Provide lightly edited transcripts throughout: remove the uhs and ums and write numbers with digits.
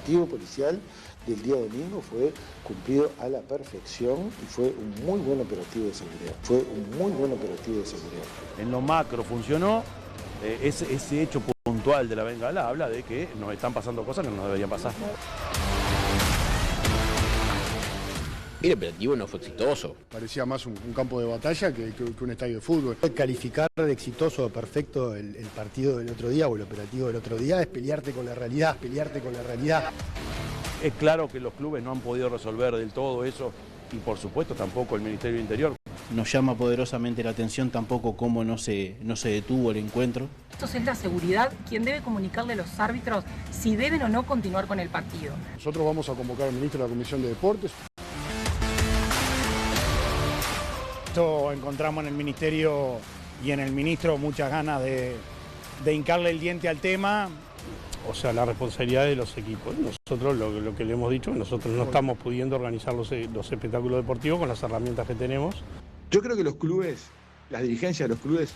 operativo policial del día domingo fue cumplido a la perfección y fue un muy buen operativo de seguridad. En lo macro funcionó, ese hecho puntual de la bengala habla de que nos están pasando cosas que no nos deberían pasar. El operativo no fue exitoso. Parecía más un campo de batalla que un estadio de fútbol. Calificar de exitoso o perfecto el partido del otro día o el operativo del otro día es pelearte con la realidad. Es claro que los clubes no han podido resolver del todo eso y por supuesto tampoco el Ministerio del Interior. Nos llama poderosamente la atención tampoco cómo no se detuvo el encuentro. Esto es la seguridad quien debe comunicarle a los árbitros si deben o no continuar con el partido. Nosotros vamos a convocar al ministro de la Comisión de Deportes. Encontramos en el Ministerio y en el Ministro muchas ganas de hincarle el diente al tema. O sea, la responsabilidad de los equipos. Nosotros, lo que le hemos dicho, nosotros no estamos pudiendo organizar los espectáculos deportivos con las herramientas que tenemos. Yo creo que los clubes, las dirigencias de los clubes,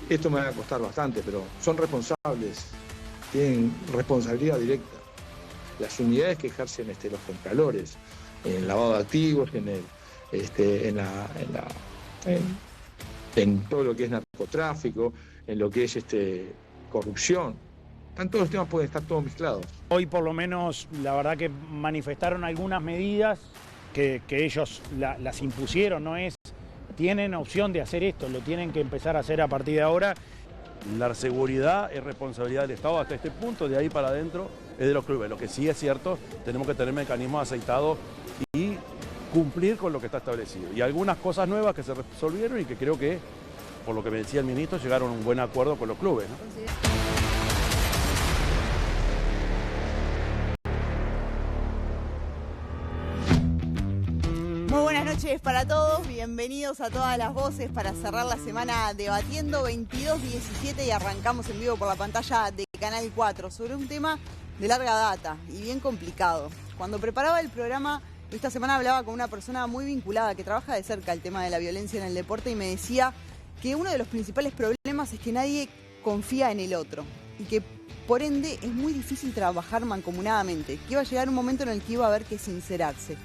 esto me va a costar bastante, pero son responsables, tienen responsabilidad directa. Las unidades que ejercen los contralores, en el lavado de activos, en todo lo que es narcotráfico, en lo que es corrupción. Todos los temas pueden estar todos mezclados. Hoy por lo menos la verdad que manifestaron algunas medidas que ellos las impusieron, tienen opción de hacer esto, lo tienen que empezar a hacer a partir de ahora. La seguridad es responsabilidad del Estado hasta este punto, de ahí para adentro es de los clubes. Lo que sí es cierto, tenemos que tener mecanismos aceitados y cumplir con lo que está establecido. Y algunas cosas nuevas que se resolvieron y que creo que, por lo que me decía el ministro, llegaron a un buen acuerdo con los clubes, ¿no? Muy buenas noches para todos, bienvenidos a todas las voces para cerrar la semana debatiendo 22-17 y arrancamos en vivo por la pantalla de Canal 4 sobre un tema de larga data y bien complicado. Cuando preparaba el programa esta semana hablaba con una persona muy vinculada que trabaja de cerca el tema de la violencia en el deporte y me decía que uno de los principales problemas es que nadie confía en el otro y que por ende es muy difícil trabajar mancomunadamente, que iba a llegar un momento en el que iba a haber que sincerarse.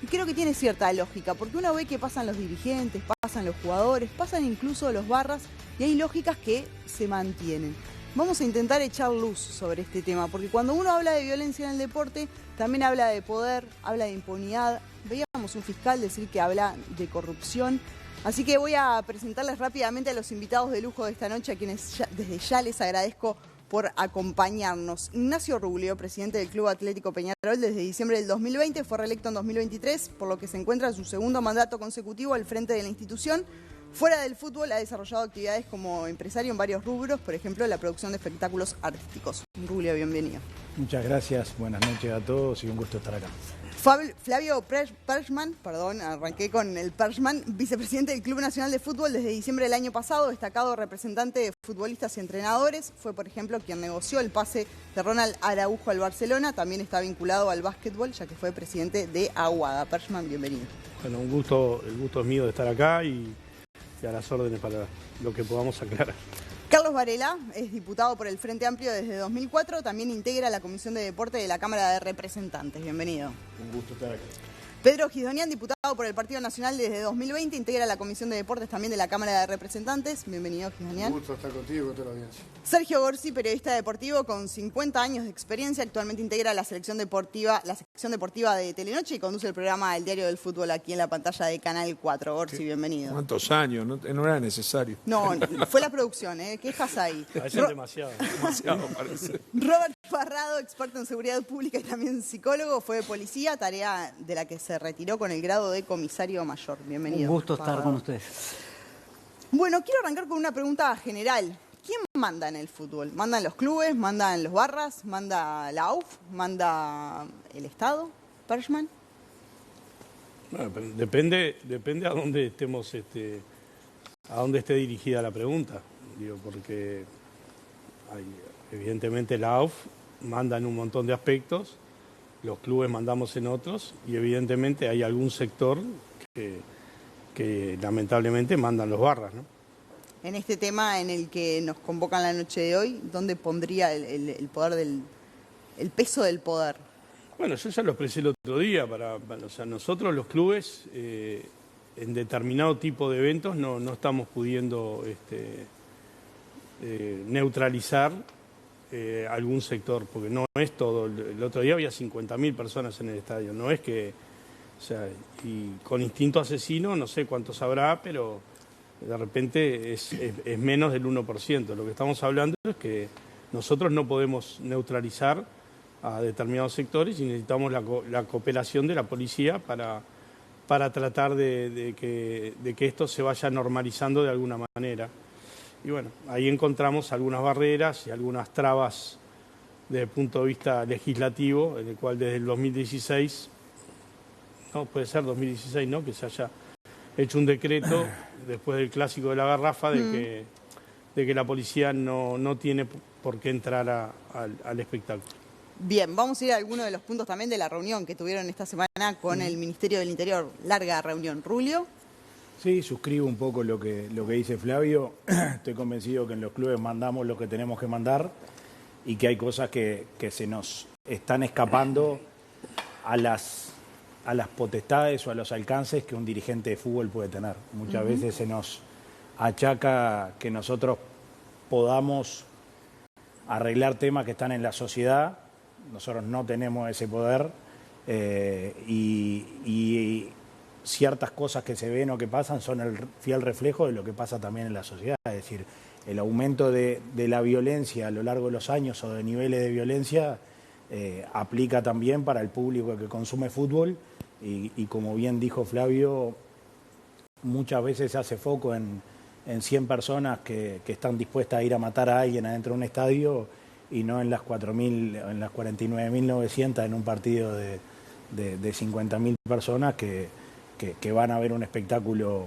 Y creo que tiene cierta lógica, porque uno ve que pasan los dirigentes, pasan los jugadores, pasan incluso los barras y hay lógicas que se mantienen. Vamos a intentar echar luz sobre este tema, porque cuando uno habla de violencia en el deporte, también habla de poder, habla de impunidad. Veíamos un fiscal decir que habla de corrupción. Así que voy a presentarles rápidamente a los invitados de lujo de esta noche, a quienes desde ya les agradezco por acompañarnos. Ignacio Ruglio, presidente del Club Atlético Peñarol desde diciembre del 2020, fue reelecto en 2023, por lo que se encuentra en su segundo mandato consecutivo al frente de la institución. Fuera del fútbol ha desarrollado actividades como empresario en varios rubros, por ejemplo la producción de espectáculos artísticos. Ruglio, bienvenido. Muchas gracias, buenas noches a todos y un gusto estar acá. Flavio Perschman, arranqué con el Perschman, vicepresidente del Club Nacional de Fútbol desde diciembre del año pasado, destacado representante de futbolistas y entrenadores. Fue, por ejemplo, quien negoció el pase de Ronald Araujo al Barcelona. También está vinculado al básquetbol, ya que fue presidente de Aguada. Perschman, bienvenido. Bueno, el gusto es mío de estar acá y a las órdenes para lo que podamos aclarar. Carlos Varela es diputado por el Frente Amplio desde 2004, también integra la Comisión de Deporte de la Cámara de Representantes. Bienvenido. Un gusto estar aquí. Pedro Gisdonian, diputado por el Partido Nacional desde 2020, integra la Comisión de Deportes también de la Cámara de Representantes. Bienvenido, Gisdonian. Un gusto estar contigo y con toda la audiencia. Sergio Gorsi, periodista deportivo con 50 años de experiencia, actualmente integra la sección deportiva de Telenoche y conduce el programa El Diario del Fútbol aquí en la pantalla de Canal 4. Gorsi, bienvenido. ¿Cuántos años? No era necesario. No, fue la producción, ¿Quejas ahí? Parece demasiado. Demasiado parece. Robert Parrado, experto en seguridad pública y también psicólogo, fue de policía, tarea de la que se retiró con el grado de comisario mayor. Bienvenido. Un gusto estar con ustedes. Bueno, quiero arrancar con una pregunta general. ¿Quién manda en el fútbol? ¿Mandan los clubes? ¿Mandan los barras? ¿Manda la AUF? ¿Manda el Estado? ¿Perschman? Bueno, depende a dónde estemos, a dónde esté dirigida la pregunta. Porque evidentemente la AUF manda en un montón de aspectos, los clubes mandamos en otros y evidentemente hay algún sector que lamentablemente mandan los barras, ¿no? En este tema en el que nos convocan la noche de hoy, ¿dónde pondría el poder el peso del poder. Bueno, yo ya lo expresé el otro día, o sea, nosotros los clubes en determinado tipo de eventos no estamos pudiendo neutralizar algún sector, porque no es todo. El otro día había 50.000 personas en el estadio, no es que, o sea, y con instinto asesino no sé cuántos habrá, pero de repente es menos del 1%. Lo que estamos hablando es que nosotros no podemos neutralizar a determinados sectores y necesitamos la cooperación de la policía para tratar de que esto se vaya normalizando de alguna manera. Y bueno, ahí encontramos algunas barreras y algunas trabas desde el punto de vista legislativo, en el cual desde el 2016, no, puede ser 2016, ¿no?, que se haya hecho un decreto después del clásico de la garrafa de que la policía no tiene por qué entrar al espectáculo. Bien, vamos a ir a algunos de los puntos también de la reunión que tuvieron esta semana con el Ministerio del Interior. Larga reunión. Rulio. Sí, suscribo un poco lo que dice Flavio. Estoy convencido que en los clubes mandamos lo que tenemos que mandar y que hay cosas que se nos están escapando a las potestades o a los alcances que un dirigente de fútbol puede tener. Muchas veces se nos achaca que nosotros podamos arreglar temas que están en la sociedad. Nosotros no tenemos ese poder y ciertas cosas que se ven o que pasan son el fiel reflejo de lo que pasa también en la sociedad. Es decir, el aumento de la violencia a lo largo de los años o de niveles de violencia aplica también para el público que consume fútbol y como bien dijo Flavio, muchas veces se hace foco en 100 personas que están dispuestas a ir a matar a alguien adentro de un estadio y no en las 49.900 en un partido de 50.000 personas que van a ver un espectáculo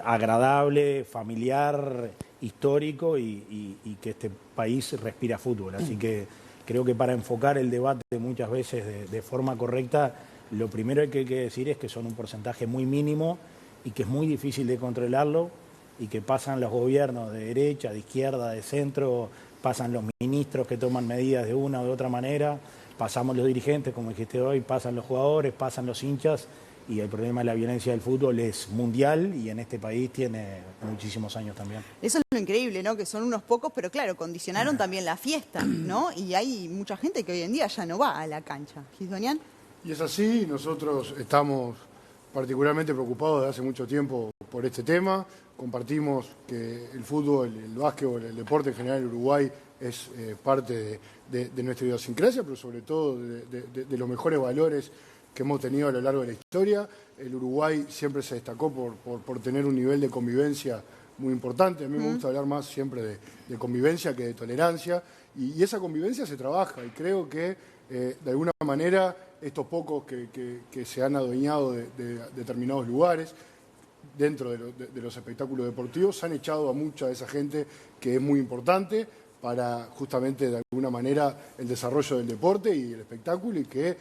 agradable, familiar, histórico y que este país respira fútbol. Así que creo que para enfocar el debate muchas veces de forma correcta, lo primero que hay que decir es que son un porcentaje muy mínimo y que es muy difícil de controlarlo y que pasan los gobiernos de derecha, de izquierda, de centro, pasan los ministros que toman medidas de una o de otra manera, pasamos los dirigentes, como dijiste hoy, pasan los jugadores, pasan los hinchas y el problema de la violencia del fútbol es mundial y en este país tiene muchísimos años también. Eso es lo increíble, ¿no? Que son unos pocos, pero claro, condicionaron también la fiesta, ¿no? Y hay mucha gente que hoy en día ya no va a la cancha. ¿Gisdonian? Y es así, nosotros estamos particularmente preocupados desde hace mucho tiempo por este tema. Compartimos que el fútbol, el básquetbol, el deporte en general en Uruguay es parte de nuestra idiosincrasia, pero sobre todo de los mejores valores que hemos tenido a lo largo de la historia. El Uruguay siempre se destacó por tener un nivel de convivencia muy importante. A mí me gusta hablar más siempre de convivencia que de tolerancia. Y esa convivencia se trabaja y creo que de alguna manera estos pocos que se han adueñado de determinados lugares dentro de los espectáculos deportivos han echado a mucha de esa gente que es muy importante para justamente de alguna manera el desarrollo del deporte y el espectáculo y que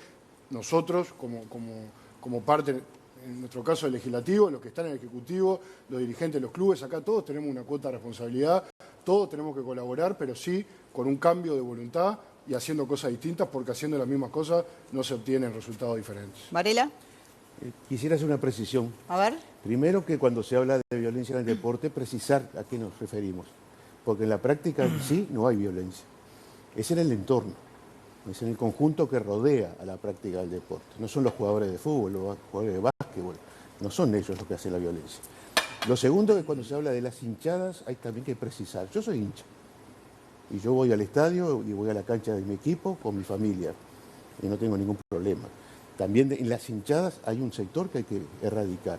nosotros como parte, en nuestro caso el legislativo, los que están en el ejecutivo, los dirigentes de los clubes, acá todos tenemos una cuota de responsabilidad, todos tenemos que colaborar, pero sí con un cambio de voluntad y haciendo cosas distintas, porque haciendo las mismas cosas no se obtienen resultados diferentes. ¿Varela? Quisiera hacer una precisión. A ver. Primero que cuando se habla de violencia en el deporte, precisar a qué nos referimos. Porque en la práctica en sí no hay violencia. Es en el entorno, es en el conjunto que rodea a la práctica del deporte. No son los jugadores de fútbol, los jugadores de básquetbol, no son ellos los que hacen la violencia. Lo segundo es que cuando se habla de las hinchadas hay también que precisar. Yo soy hincha y yo voy al estadio y voy a la cancha de mi equipo con mi familia y no tengo ningún problema. También en las hinchadas hay un sector que hay que erradicar.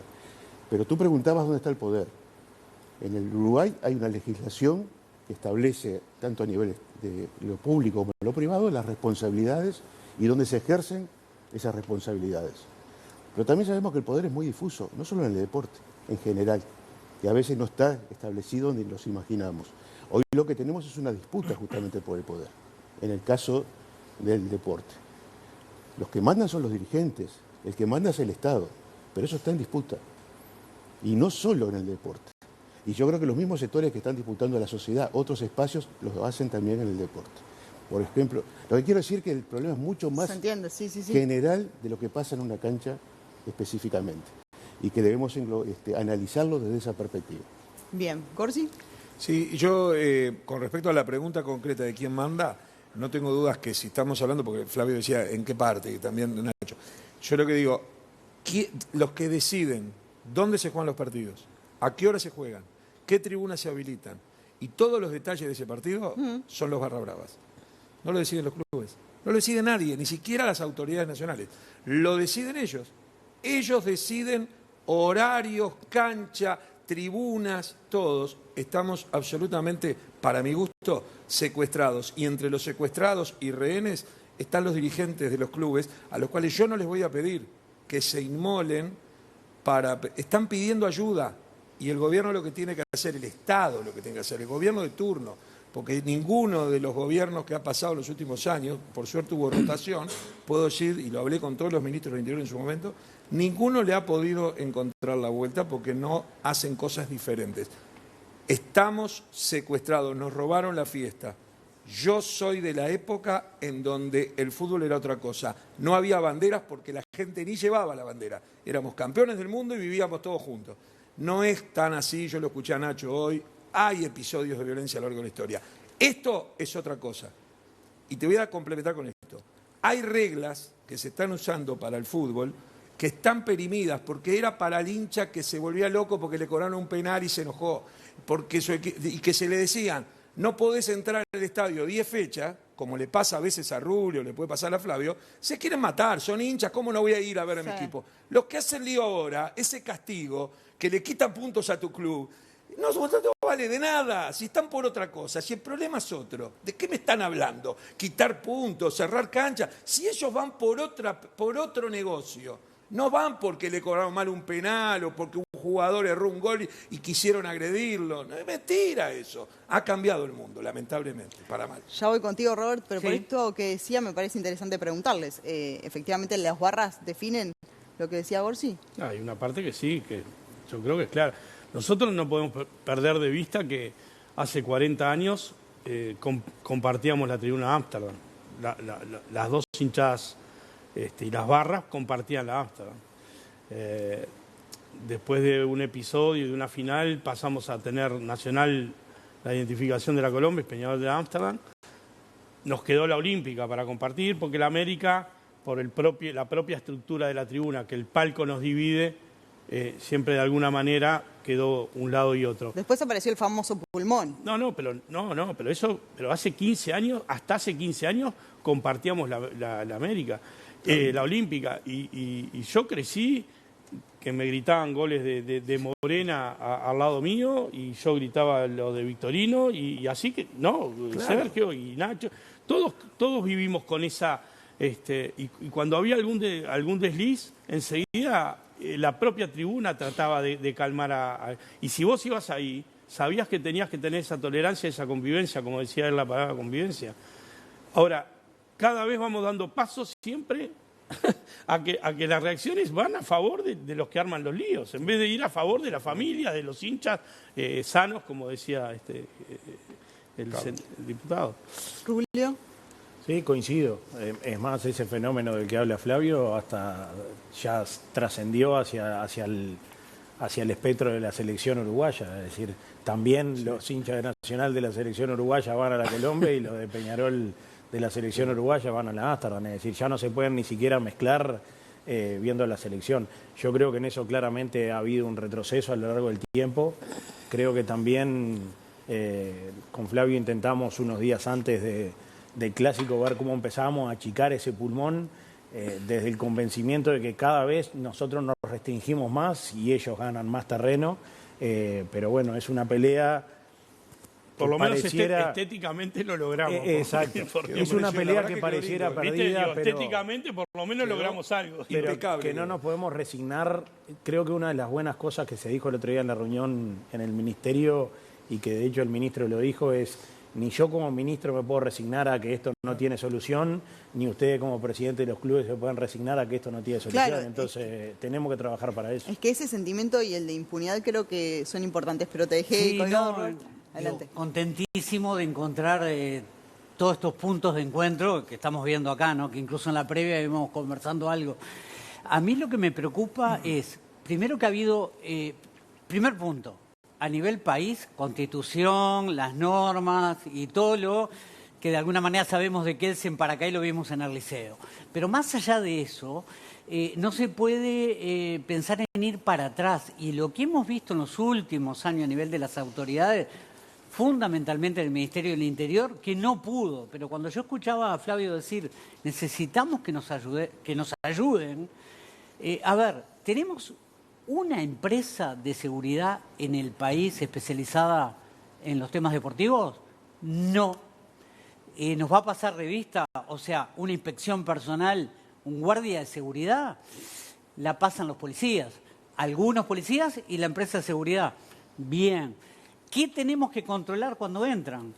Pero tú preguntabas dónde está el poder. En el Uruguay hay una legislación que establece, tanto a nivel de lo público como de lo privado, las responsabilidades y dónde se ejercen esas responsabilidades. Pero también sabemos que el poder es muy difuso, no solo en el deporte, en general, que a veces no está establecido ni los imaginamos. Hoy lo que tenemos es una disputa justamente por el poder, en el caso del deporte. Los que mandan son los dirigentes, el que manda es el Estado, pero eso está en disputa. Y no solo en el deporte. Y yo creo que los mismos sectores que están disputando a la sociedad, otros espacios, los hacen también en el deporte. Por ejemplo, lo que quiero decir es que el problema es mucho más ¿Se entiende? Sí. general de lo que pasa en una cancha específicamente y que debemos analizarlo desde esa perspectiva. Bien, ¿Corsi? Sí, yo con respecto a la pregunta concreta de quién manda, no tengo dudas que si estamos hablando, porque Flavio decía en qué parte, y también Nacho, yo lo que digo, los que deciden dónde se juegan los partidos, a qué hora se juegan, qué tribunas se habilitan, y todos los detalles de ese partido son los barra bravas. No lo deciden los clubes, no lo decide nadie, ni siquiera las autoridades nacionales. Lo deciden ellos. Ellos deciden horarios, cancha, tribunas, todos. Estamos absolutamente, para mi gusto, secuestrados. Y entre los secuestrados y rehenes están los dirigentes de los clubes, a los cuales yo no les voy a pedir que se inmolen están pidiendo ayuda. Y el gobierno lo que tiene que hacer, el Estado lo que tiene que hacer, el gobierno de turno, porque ninguno de los gobiernos que ha pasado en los últimos años, por suerte hubo rotación, puedo decir, y lo hablé con todos los ministros del Interior en su momento, ninguno le ha podido encontrar la vuelta porque no hacen cosas diferentes. Estamos secuestrados, nos robaron la fiesta. Yo soy de la época en donde el fútbol era otra cosa. No había banderas porque la gente ni llevaba la bandera. Éramos campeones del mundo y vivíamos todos juntos. No es tan así, yo lo escuché a Nacho hoy, hay episodios de violencia a lo largo de la historia. Esto es otra cosa. Y te voy a complementar con esto. Hay reglas que se están usando para el fútbol que están perimidas porque era para el hincha que se volvía loco porque le cobraron un penal y se enojó. Y que se le decían, no podés entrar al estadio 10 fechas, como le pasa a veces a Rubio, le puede pasar a Flavio, se quieren matar, son hinchas, ¿cómo no voy a ir a ver a mi equipo? Los que hacen lío ahora, ese castigo, que le quitan puntos a tu club, no vale de nada, si están por otra cosa, si el problema es otro. ¿De qué me están hablando? Quitar puntos, cerrar canchas, si ellos van por otro negocio. No van porque le cobraron mal un penal o porque un jugador erró un gol y quisieron agredirlo. No es mentira eso. Ha cambiado el mundo, lamentablemente, para mal. Ya voy contigo, Robert, pero Sí. por esto que decía me parece interesante preguntarles. ¿Efectivamente las barras definen lo que decía Gorsi? Hay una parte que sí, que yo creo que es clara. Nosotros no podemos perder de vista que hace 40 años compartíamos la tribuna de Ámsterdam. Las dos hinchadas y las barras compartían la Ámsterdam. Después de un episodio, de una final, pasamos a tener nacional la identificación de la Colombia, Peñarol de Ámsterdam. Nos quedó la Olímpica para compartir, porque la América, por la propia estructura de la tribuna, que el palco nos divide, siempre de alguna manera quedó un lado y otro. Después apareció el famoso pulmón. Pero hace 15 años, hasta hace 15 años, compartíamos la América, la Olímpica. Y yo crecí que me gritaban goles de Morena al lado mío, y yo gritaba lo de Victorino, y así que, Sergio y Nacho, todos vivimos con esa... y cuando había algún desliz, enseguida la propia tribuna trataba de calmar y si vos ibas ahí, sabías que tenías que tener esa tolerancia, esa convivencia, como decía él la palabra convivencia. Ahora, cada vez vamos dando pasos siempre a que las reacciones van a favor de los que arman los líos, en vez de ir a favor de la familia, de los hinchas sanos, como decía el diputado. Julio. Sí, coincido. Es más, ese fenómeno del que habla Flavio hasta ya trascendió hacia el espectro de la selección uruguaya. Es decir, también los hinchas de Nacional de la selección uruguaya van a la Colombia y los de Peñarol de la selección uruguaya van a la Ámsterdam. Es decir, ya no se pueden ni siquiera mezclar viendo la selección. Yo creo que en eso claramente ha habido un retroceso a lo largo del tiempo. Creo que también con Flavio intentamos unos días antes del Clásico ver cómo empezábamos a achicar ese pulmón desde el convencimiento de que cada vez nosotros nos restringimos más y ellos ganan más terreno, pero bueno, es una pelea por lo menos pareciera... estéticamente lo logramos. Exacto. Es una pelea que pareciera perdida, pero... Estéticamente por lo menos logramos algo. Pero impecable. Que no nos podemos resignar. Creo que una de las buenas cosas que se dijo el otro día en la reunión en el Ministerio, y que de hecho el ministro lo dijo, es: ni yo como ministro me puedo resignar a que esto no tiene solución, ni ustedes como presidente de los clubes se pueden resignar a que esto no tiene solución. Claro, entonces tenemos que trabajar para eso. Es que ese sentimiento y el de impunidad creo que son importantes, pero te dejé colgado, Roberto. Adelante. Contentísimo de encontrar todos estos puntos de encuentro que estamos viendo acá, ¿no? Que incluso en la previa íbamos conversando algo. A mí lo que me preocupa es, primero que ha habido, primer punto, a nivel país, Constitución, las normas y todo lo que de alguna manera sabemos de Kelsen para acá y lo vimos en el liceo. Pero más allá de eso, no se puede pensar en ir para atrás. Y lo que hemos visto en los últimos años a nivel de las autoridades, fundamentalmente del Ministerio del Interior, que no pudo. Pero cuando yo escuchaba a Flavio decir, necesitamos que nos ayuden, a ver, tenemos una empresa de seguridad en el país especializada en los temas deportivos. No. ¿Nos va a pasar revista? O sea, una inspección personal, un guardia de seguridad, la pasan los policías. Algunos policías y la empresa de seguridad. Bien. ¿Qué tenemos que controlar cuando entran?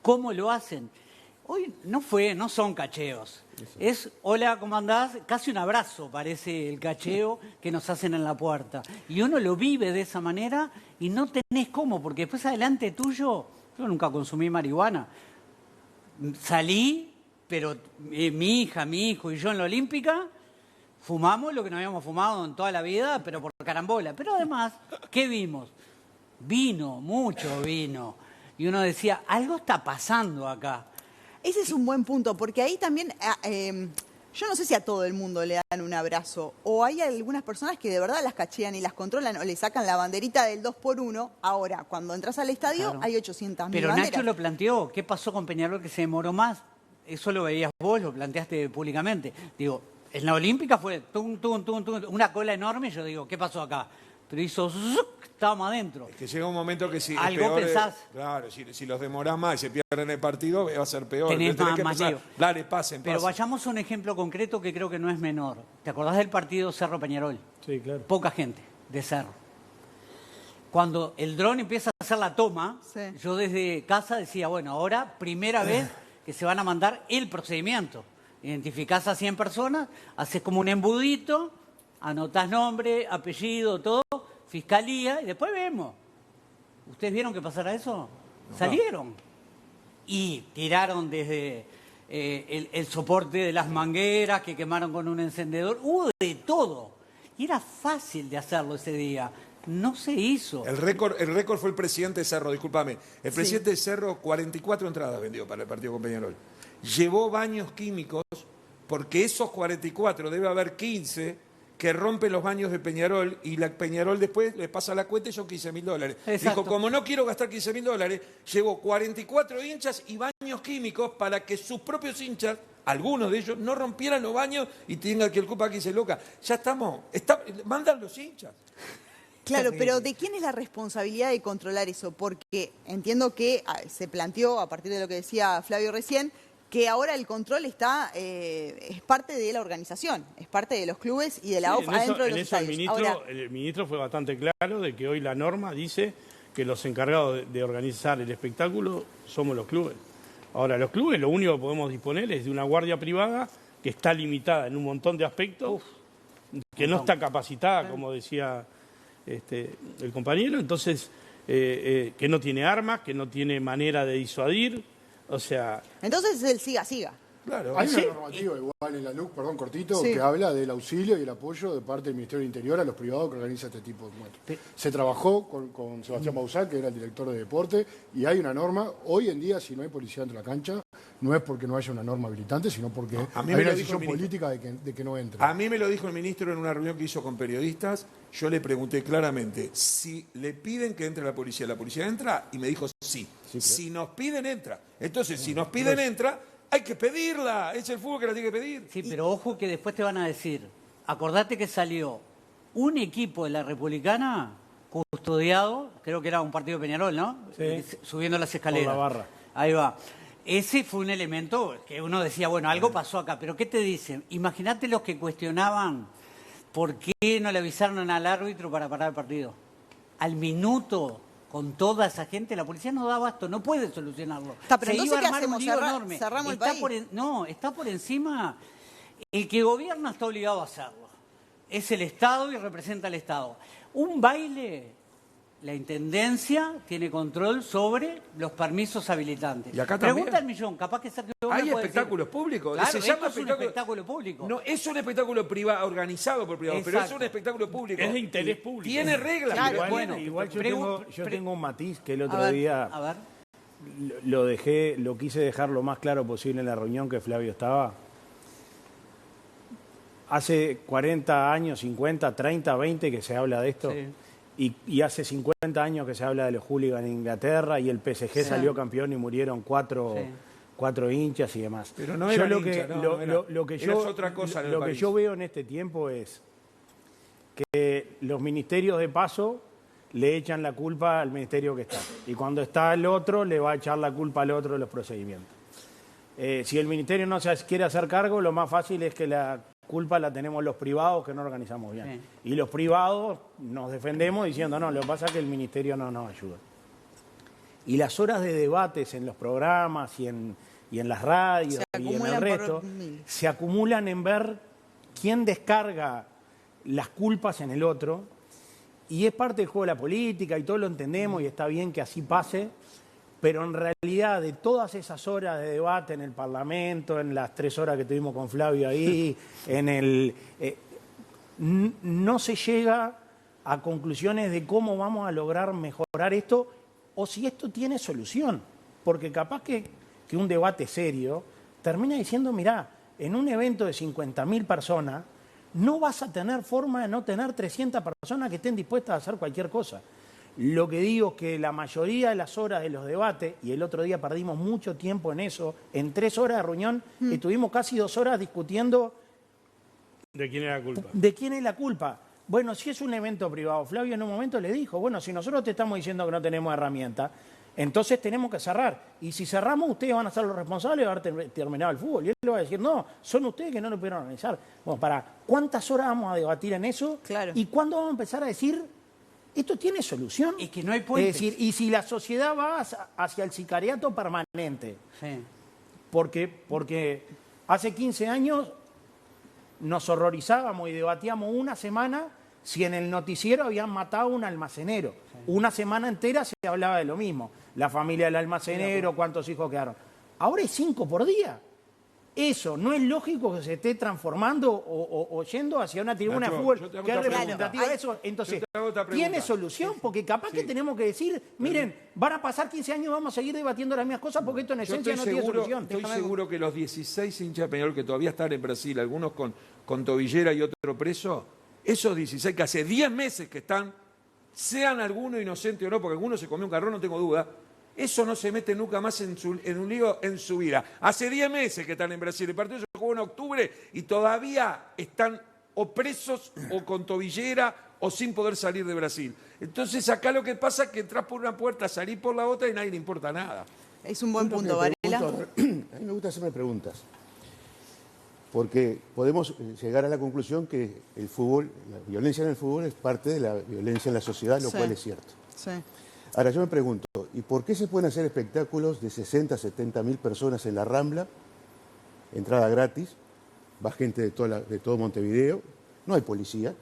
¿Cómo lo hacen? Hoy no son cacheos. Es, hola, ¿cómo andás? Casi un abrazo parece el cacheo que nos hacen en la puerta. Y uno lo vive de esa manera y no tenés cómo, porque después adelante tuyo, yo nunca consumí marihuana. Salí, pero mi hija, mi hijo y yo en la Olímpica fumamos lo que no habíamos fumado en toda la vida, pero por carambola. Pero además, ¿qué vimos? Vino, mucho vino. Y uno decía, algo está pasando acá. Ese es un buen punto, porque ahí también, yo no sé si a todo el mundo le dan un abrazo, o hay algunas personas que de verdad las cachean y las controlan, o le sacan la banderita del 2x1. Ahora, cuando entras al estadio, hay 800.000 Pero banderas. Nacho lo planteó, ¿qué pasó con Peñarol que se demoró más? Eso lo veías vos, lo planteaste públicamente. Digo, en la Olímpica fue tum, tum, tum, tum, una cola enorme, yo digo, ¿qué pasó acá? Pero hizo zuc, estábamos adentro. Es que llega un momento que si algo peor pensás. Claro, si los demorás más y se pierden el partido, va a ser peor. Tenés que más empezar, dale, pasen. Pero vayamos a un ejemplo concreto que creo que no es menor. ¿Te acordás del partido Cerro-Peñarol? Sí, claro. Poca gente de Cerro. Cuando el dron empieza a hacer la toma, yo desde casa decía, bueno, ahora primera vez que se van a mandar el procedimiento. Identificás a 100 personas, haces como un embudito, anotás nombre, apellido, todo, fiscalía, y después vemos. ¿Ustedes vieron que pasara eso? No. Salieron. Y tiraron desde el soporte de las mangueras que quemaron con un encendedor. Hubo de todo. Y era fácil de hacerlo ese día. No se hizo. El récord fue el presidente de Cerro, discúlpame. El presidente de Cerro, 44 entradas vendió para el partido con Peñarol. Llevó baños químicos, porque esos 44 debe haber 15 que rompen los baños de Peñarol y la Peñarol después les pasa la cuenta y son $15.000. Exacto. Dijo, como no quiero gastar $15.000, llevó 44 hinchas y baños químicos para que sus propios hinchas, algunos de ellos, no rompieran los baños y tengan que el culpa aquí se loca. Ya estamos, mandan los hinchas. Claro, pero ¿de quién es la responsabilidad de controlar eso? Porque entiendo que se planteó, a partir de lo que decía Flavio recién, que ahora el control está es parte de la organización, es parte de los clubes y de la AUF adentro de los estadios. El ministro fue bastante claro de que hoy la norma dice que los encargados de organizar el espectáculo somos los clubes. Ahora, los clubes lo único que podemos disponer es de una guardia privada que está limitada en un montón de aspectos, que no está capacitada, como decía el compañero, entonces que no tiene armas, que no tiene manera de disuadir. O sea... Entonces es el siga-siga. Claro, hay una normativa igual en la LUC, perdón, cortito, que habla del auxilio y el apoyo de parte del Ministerio del Interior a los privados que organizan este tipo de encuentros. Se trabajó con Sebastián Bausal, que era el director de deporte, y hay una norma. Hoy en día, si no hay policía dentro de la cancha, no es porque no haya una norma habilitante, sino porque hay una decisión política de que no entre. A mí me lo dijo el ministro en una reunión que hizo con periodistas. Yo le pregunté claramente si le piden que entre la policía entra, y me dijo sí. Claro. Si nos piden, entra. Entonces, si nos piden, entra, hay que pedirla. Es el fútbol que la tiene que pedir. Sí, pero ojo que después te van a decir, acordate que salió un equipo de la Republicana custodiado, creo que era un partido de Peñarol, ¿no? Sí. Subiendo las escaleras. Por la barra. Ahí va. Ese fue un elemento que uno decía, bueno, algo pasó acá, pero ¿qué te dicen? Imagínate los que cuestionaban por qué no le avisaron al árbitro para parar el partido. Al minuto, con toda esa gente, la policía no da abasto, no puede solucionarlo. Pero entonces, ¿qué hacemos? ¿Cerramos el país? Está por encima. El que gobierna está obligado a hacerlo. Es el Estado y representa al Estado. Un baile la Intendencia tiene control sobre los permisos habilitantes. Y acá también. Pregunta al millón, capaz que ¿Hay espectáculos públicos? Claro, Se esto llama es un espectáculo público. No, es un espectáculo privado, organizado por privados, pero es Exacto. un espectáculo público. Es de interés público. Tiene reglas. Claro, Igual yo tengo un matiz que el otro a ver, día a ver. lo quise dejar lo más claro posible en la reunión que Flavio estaba. Hace 40 años, 50, 30, 20 que se habla de esto. Sí. Y hace 50 años que se habla de los hooligans en Inglaterra y el PSG salió campeón y murieron cuatro hinchas y demás. Pero no era hincha, lo que era otra cosa en el lo que país. yo veo en este tiempo es que los ministerios de paso le echan la culpa al ministerio que está. Y cuando está el otro, le va a echar la culpa al otro de los procedimientos. Si el ministerio no se quiere hacer cargo, lo más fácil es que la culpa la tenemos los privados que no organizamos bien. Sí. Y los privados nos defendemos diciendo, no, lo que pasa es que el ministerio no nos ayuda. Y las horas de debates en los programas y en las radios y en el resto se acumulan en ver quién descarga las culpas en el otro. Y es parte del juego de la política y todos lo entendemos y está bien que así pase. Pero en realidad de todas esas horas de debate en el Parlamento, en las 3 horas que tuvimos con Flavio ahí, no se llega a conclusiones de cómo vamos a lograr mejorar esto o si esto tiene solución. Porque capaz que un debate serio termina diciendo, mirá, en un evento de 50.000 personas no vas a tener forma de no tener 300 personas que estén dispuestas a hacer cualquier cosa. Lo que digo es que la mayoría de las horas de los debates, y el otro día perdimos mucho tiempo en eso, en 3 horas de reunión estuvimos casi 2 horas discutiendo ¿de quién es la culpa? ¿De quién es la culpa? Bueno, si es un evento privado, Flavio en un momento le dijo, bueno, si nosotros te estamos diciendo que no tenemos herramientas, entonces tenemos que cerrar. Y si cerramos, ustedes van a ser los responsables de haber terminado el fútbol. Y él le va a decir, no, son ustedes que no lo pudieron organizar. Bueno, ¿cuántas horas vamos a debatir en eso? Claro. ¿Y cuándo vamos a empezar a decir, esto tiene solución? Es que no hay puentes. Es decir, y si la sociedad va hacia el sicariato permanente, porque hace 15 años nos horrorizábamos y debatíamos una semana si en el noticiero habían matado a un almacenero. Una semana entera se hablaba de lo mismo. La familia del almacenero, cuántos hijos quedaron. Ahora es 5 por día. Eso no es lógico que se esté transformando o yendo hacia una tribuna de fútbol que es representativa de eso. Entonces, ¿tiene solución? Porque capaz que tenemos que decir, miren, van a pasar 15 años y vamos a seguir debatiendo las mismas cosas porque esto en esencia no tiene solución. Estoy seguro que los 16 hinchas de Peñarol que todavía están en Brasil, algunos con tobillera y otro preso, esos 16 que hace 10 meses que están, sean algunos inocentes o no, porque algunos se comió un carrón, no tengo duda, eso no se mete nunca más en un lío en su vida. Hace 10 meses que están en Brasil, el partido se jugó en octubre y todavía están o presos o con tobillera o sin poder salir de Brasil. Entonces acá lo que pasa es que entras por una puerta, salís por la otra y a nadie le importa nada. Es un buen punto, Varela. A mí me gusta hacerme preguntas, porque podemos llegar a la conclusión que el fútbol, la violencia en el fútbol es parte de la violencia en la sociedad, lo cual es cierto. Sí. Ahora yo me pregunto, ¿y por qué se pueden hacer espectáculos de 60, 70 mil personas en la Rambla, entrada gratis, va gente de todo Montevideo, no hay policía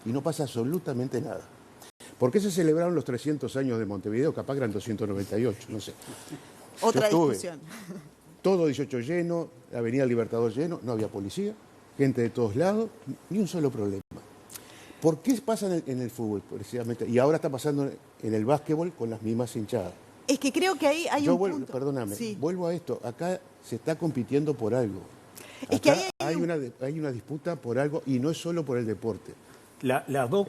y no pasa absolutamente nada? ¿Por qué se celebraron los 300 años de Montevideo? Capaz que eran 298, no sé. Otra discusión. Todo 18 lleno, la Avenida Libertador lleno, no había policía, gente de todos lados, ni un solo problema. ¿Por qué pasa en el fútbol, precisamente? Y ahora está pasando en el básquetbol con las mismas hinchadas. Es que creo que ahí hay un punto. Perdóname, sí. Vuelvo a esto. Acá se está compitiendo por algo. Es que hay una disputa por algo y no es solo por el deporte. Las dos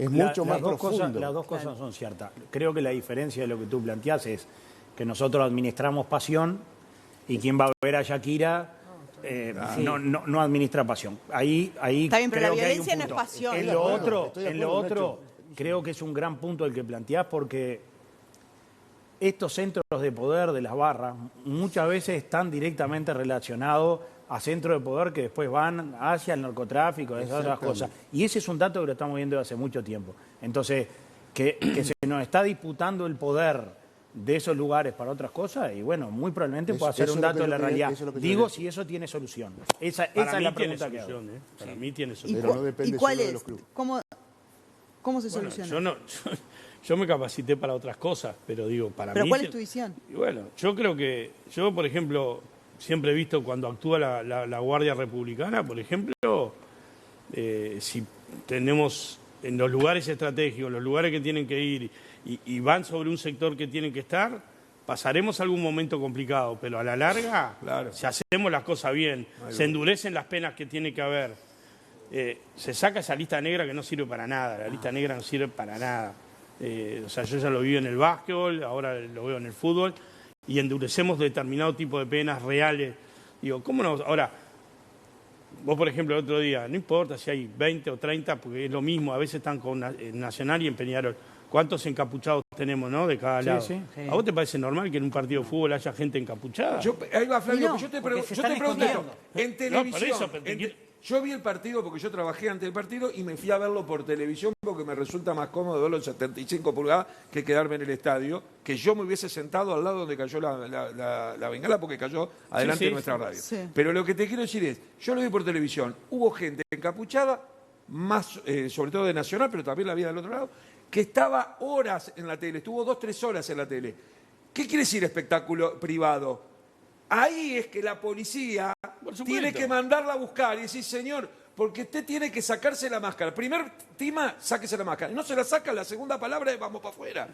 cosas son ciertas. Creo que la diferencia de lo que tú planteás es que nosotros administramos pasión y quien va a ver a Shakira no administra pasión. Ahí está bien, pero creo la violencia que hay un no es punto. pasión. En lo otro creo que es un gran punto el que planteás, porque estos centros de poder de las barras muchas veces están directamente relacionados a centros de poder que después van hacia el narcotráfico, esas otras cosas. Y ese es un dato que lo estamos viendo desde hace mucho tiempo. Entonces, que se nos está disputando el poder de esos lugares para otras cosas, y bueno, muy probablemente pueda ser un dato de la realidad. Digo, si eso tiene solución. Esa es la pregunta que hago. Para mí tiene solución. Pero no depende ¿Y cuál solo es? de los clubes. ¿Cómo se soluciona? Yo me capacité para otras cosas, pero digo, para ¿Pero mí... cuál es tu visión? Y bueno, yo creo que, yo por ejemplo, siempre he visto cuando actúa la Guardia Republicana, por ejemplo, si tenemos en los lugares estratégicos, los lugares que tienen que ir y van sobre un sector que tienen que estar, pasaremos algún momento complicado, pero a la larga, si hacemos las cosas bien, se endurecen las penas que tiene que haber, se saca esa lista negra que no sirve para nada, la lista negra no sirve para nada. O sea, yo ya lo vi en el básquetbol, ahora lo veo en el fútbol, y endurecemos determinado tipo de penas reales. Digo, ¿cómo no? Ahora, vos, por ejemplo, el otro día, no importa si hay 20 o 30, porque es lo mismo, a veces están con Nacional y en Peñarol. ¿Cuántos encapuchados tenemos, no? De cada lado. Sí. ¿A vos te parece normal que en un partido de fútbol haya gente encapuchada? Ahí va, Flavio, No, yo te porque se pregunto están esto. En No, televisión, por eso, yo vi el partido porque yo trabajé antes del partido y me fui a verlo por televisión porque me resulta más cómodo verlo en 75 pulgadas que quedarme en el estadio, que yo me hubiese sentado al lado donde cayó la bengala porque cayó adelante de nuestra radio. Sí. Pero lo que te quiero decir es, yo lo vi por televisión, hubo gente encapuchada, más sobre todo de Nacional, pero también la había del otro lado, que estaba horas en la tele, estuvo 2-3 horas en la tele. ¿Qué quiere decir espectáculo privado? Ahí es que la policía tiene que mandarla a buscar y decir, señor, porque usted tiene que sacarse la máscara. Primer tema, sáquese la máscara. No se la saca, la segunda palabra es vamos para afuera.